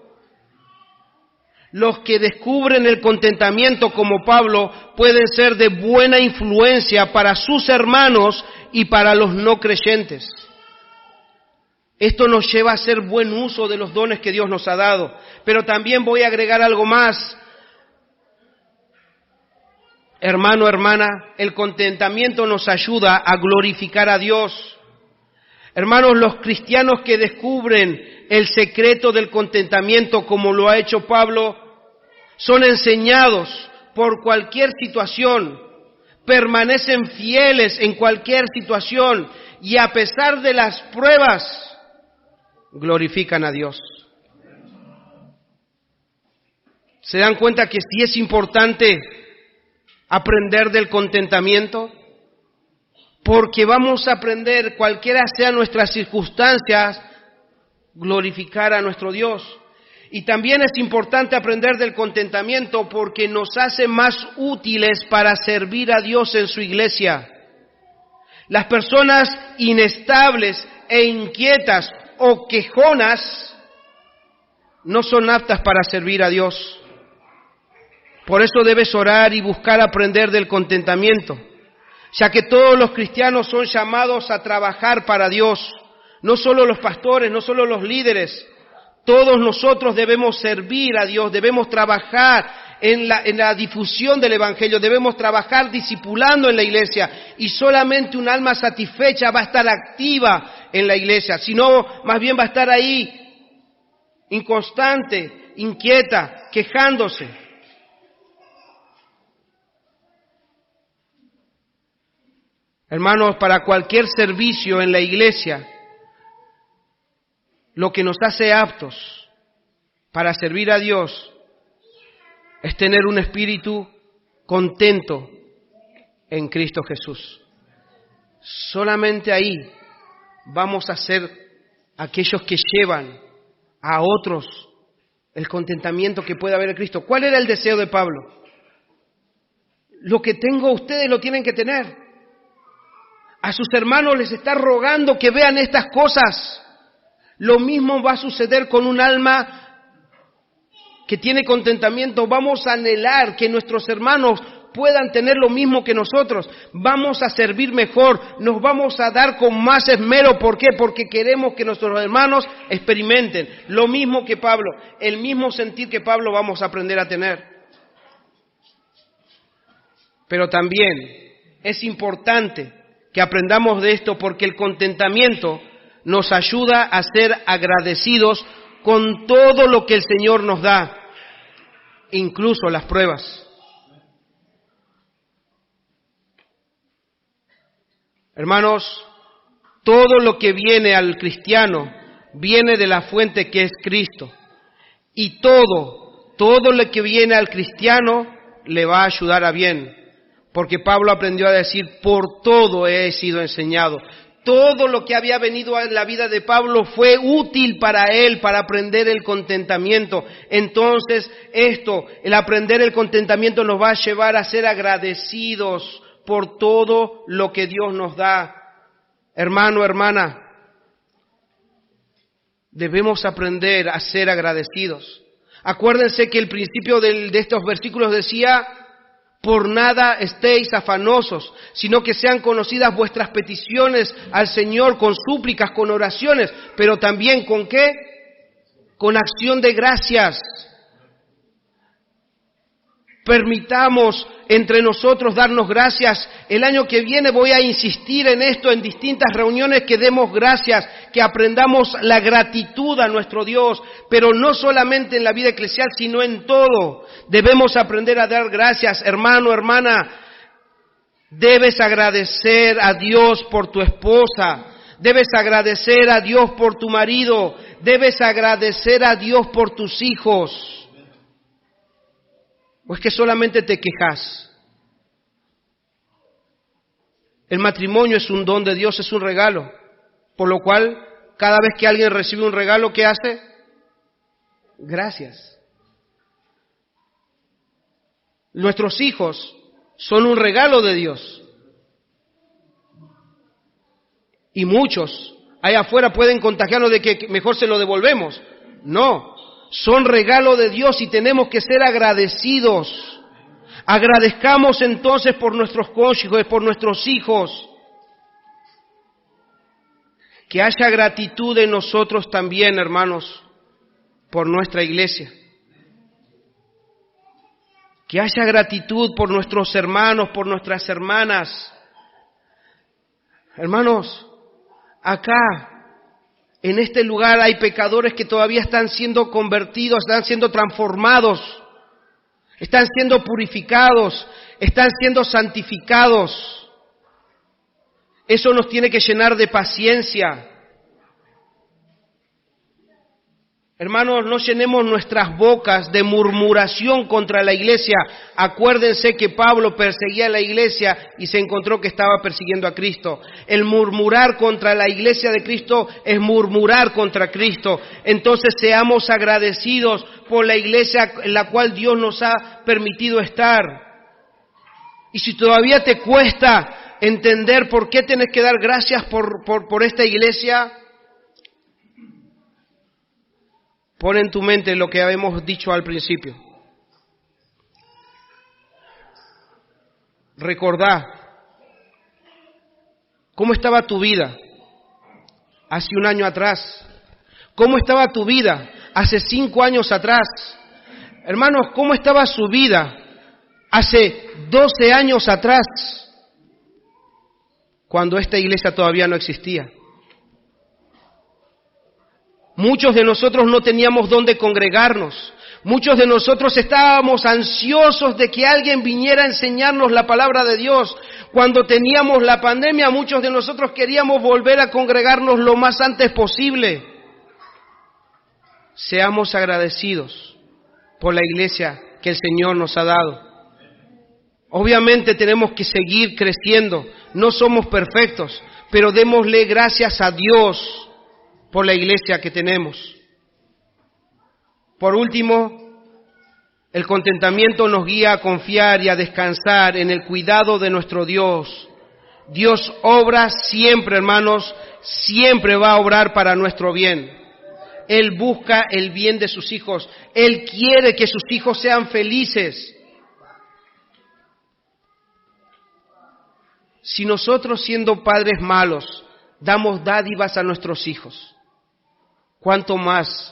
Los que descubren el contentamiento como Pablo pueden ser de buena influencia para sus hermanos y para los no creyentes. Esto nos lleva a hacer buen uso de los dones que Dios nos ha dado. Pero también voy a agregar algo más. Hermano, hermana, el contentamiento nos ayuda a glorificar a Dios. Hermanos, los cristianos que descubren el secreto del contentamiento como lo ha hecho Pablo, son enseñados por cualquier situación, permanecen fieles en cualquier situación y a pesar de las pruebas, glorifican a Dios. ¿Se dan cuenta que sí es importante aprender del contentamiento? Porque vamos a aprender, cualquiera sean nuestras circunstancias, glorificar a nuestro Dios. Y también es importante aprender del contentamiento porque nos hace más útiles para servir a Dios en su iglesia. Las personas inestables e inquietas o quejonas no son aptas para servir a Dios. Por eso debes orar y buscar aprender del contentamiento, ya que todos los cristianos son llamados a trabajar para Dios, no solo los pastores, no solo los líderes. Todos nosotros debemos servir a Dios, debemos trabajar en la difusión del Evangelio, debemos trabajar discipulando en la iglesia, y solamente un alma satisfecha va a estar activa en la iglesia, sino más bien va a estar ahí inconstante, inquieta, quejándose. Hermanos, para cualquier servicio en la iglesia, lo que nos hace aptos para servir a Dios es tener un espíritu contento en Cristo Jesús. Solamente ahí vamos a ser aquellos que llevan a otros el contentamiento que puede haber en Cristo. ¿Cuál era el deseo de Pablo? Lo que tengo ustedes lo tienen que tener. A sus hermanos les está rogando que vean estas cosas. Lo mismo va a suceder con un alma que tiene contentamiento. Vamos a anhelar que nuestros hermanos puedan tener lo mismo que nosotros. Vamos a servir mejor, nos vamos a dar con más esmero. ¿Por qué? Porque queremos que nuestros hermanos experimenten lo mismo que Pablo, el mismo sentir que Pablo vamos a aprender a tener. Pero también es importante que aprendamos de esto porque el contentamiento nos ayuda a ser agradecidos con todo lo que el Señor nos da, incluso las pruebas. Hermanos, todo lo que viene al cristiano viene de la fuente que es Cristo. Y todo lo que viene al cristiano le va a ayudar a bien. Porque Pablo aprendió a decir, por todo he sido enseñado. Todo lo que había venido en la vida de Pablo fue útil para él, para aprender el contentamiento. Entonces, el aprender el contentamiento nos va a llevar a ser agradecidos por todo lo que Dios nos da. Hermano, hermana, debemos aprender a ser agradecidos. Acuérdense que el principio de estos versículos decía, por nada estéis afanosos, sino que sean conocidas vuestras peticiones al Señor con súplicas, con oraciones, pero también ¿con qué? Con acción de gracias. Permitamos entre nosotros darnos gracias. El año que viene voy a insistir en esto en distintas reuniones, que demos gracias, que aprendamos la gratitud a nuestro Dios, pero no solamente en la vida eclesial, sino en todo. Debemos aprender a dar gracias. Hermano, hermana, debes agradecer a Dios por tu esposa, debes agradecer a Dios por tu marido, debes agradecer a Dios por tus hijos. ¿O es que solamente te quejas? El matrimonio es un don de Dios, es un regalo. Por lo cual, cada vez que alguien recibe un regalo, ¿qué hace? Gracias. Nuestros hijos son un regalo de Dios. Y muchos allá afuera pueden contagiarnos de que mejor se lo devolvemos. No. Son regalo de Dios y tenemos que ser agradecidos. Agradezcamos entonces por nuestros cónyuges, por nuestros hijos. Que haya gratitud en nosotros también, hermanos, por nuestra iglesia. Que haya gratitud por nuestros hermanos, por nuestras hermanas. Hermanos, acá en este lugar hay pecadores que todavía están siendo convertidos, están siendo transformados, están siendo purificados, están siendo santificados. Eso nos tiene que llenar de paciencia. Hermanos, no llenemos nuestras bocas de murmuración contra la iglesia. Acuérdense que Pablo perseguía a la iglesia y se encontró que estaba persiguiendo a Cristo. El murmurar contra la iglesia de Cristo es murmurar contra Cristo. Entonces seamos agradecidos por la iglesia en la cual Dios nos ha permitido estar. Y si todavía te cuesta entender por qué tienes que dar gracias por esta iglesia, pon en tu mente lo que habíamos dicho al principio. Recordá cómo estaba tu vida hace un año atrás. ¿Cómo estaba tu vida hace 5 años atrás? Hermanos, ¿cómo estaba su vida hace 12 años atrás? Cuando esta iglesia todavía no existía. Muchos de nosotros no teníamos dónde congregarnos. Muchos de nosotros estábamos ansiosos de que alguien viniera a enseñarnos la palabra de Dios. Cuando teníamos la pandemia, muchos de nosotros queríamos volver a congregarnos lo más antes posible. Seamos agradecidos por la iglesia que el Señor nos ha dado. Obviamente tenemos que seguir creciendo. No somos perfectos, pero démosle gracias a Dios por la iglesia que tenemos. Por último, el contentamiento nos guía a confiar y a descansar en el cuidado de nuestro Dios. Dios obra siempre, hermanos, siempre va a obrar para nuestro bien. Él busca el bien de sus hijos. Él quiere que sus hijos sean felices. Si nosotros, siendo padres malos, damos dádivas a nuestros hijos, cuánto más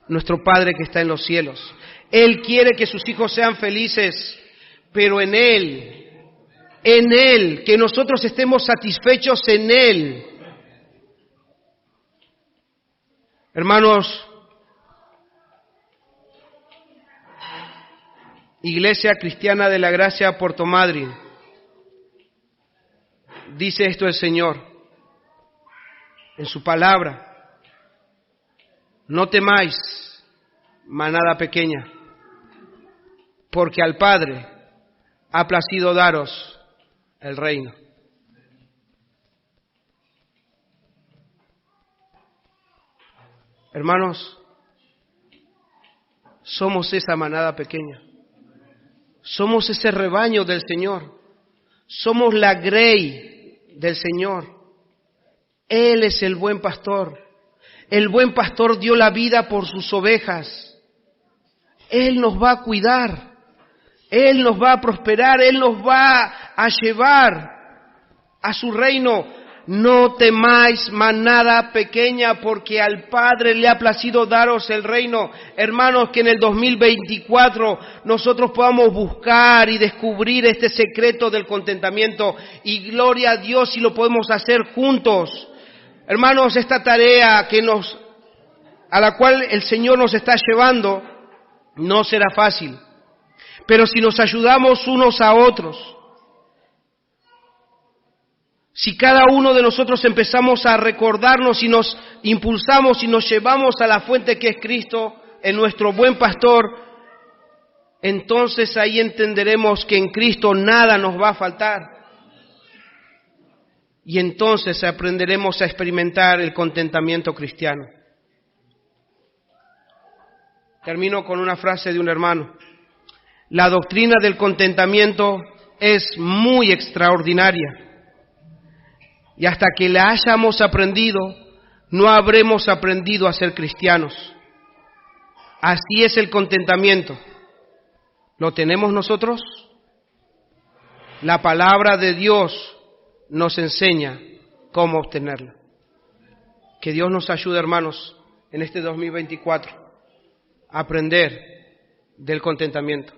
nuestro Padre que está en los cielos. Él quiere que sus hijos sean felices, pero en Él, que nosotros estemos satisfechos en Él. Hermanos, Iglesia Cristiana de la Gracia Puerto Madryn, dice esto el Señor en su palabra: no temáis, manada pequeña, porque al Padre ha placido daros el reino. Hermanos, somos esa manada pequeña. Somos ese rebaño del Señor. Somos la grey del Señor. Él es el buen pastor. El buen pastor dio la vida por sus ovejas. Él nos va a cuidar. Él nos va a prosperar. Él nos va a llevar a su reino. No temáis, manada pequeña, porque al Padre le ha placido daros el reino. Hermanos, que en el 2024 nosotros podamos buscar y descubrir este secreto del contentamiento. Y gloria a Dios si lo podemos hacer juntos. Hermanos, esta tarea a la cual el Señor nos está llevando no será fácil. Pero si nos ayudamos unos a otros, si cada uno de nosotros empezamos a recordarnos y nos impulsamos y nos llevamos a la fuente que es Cristo, en nuestro buen pastor, entonces ahí entenderemos que en Cristo nada nos va a faltar. Y entonces aprenderemos a experimentar el contentamiento cristiano. Termino con una frase de un hermano. La doctrina del contentamiento es muy extraordinaria. Y hasta que la hayamos aprendido, no habremos aprendido a ser cristianos. Así es el contentamiento. ¿Lo tenemos nosotros? La palabra de Dios nos enseña cómo obtenerla. Que Dios nos ayude, hermanos, en este 2024 a aprender del contentamiento.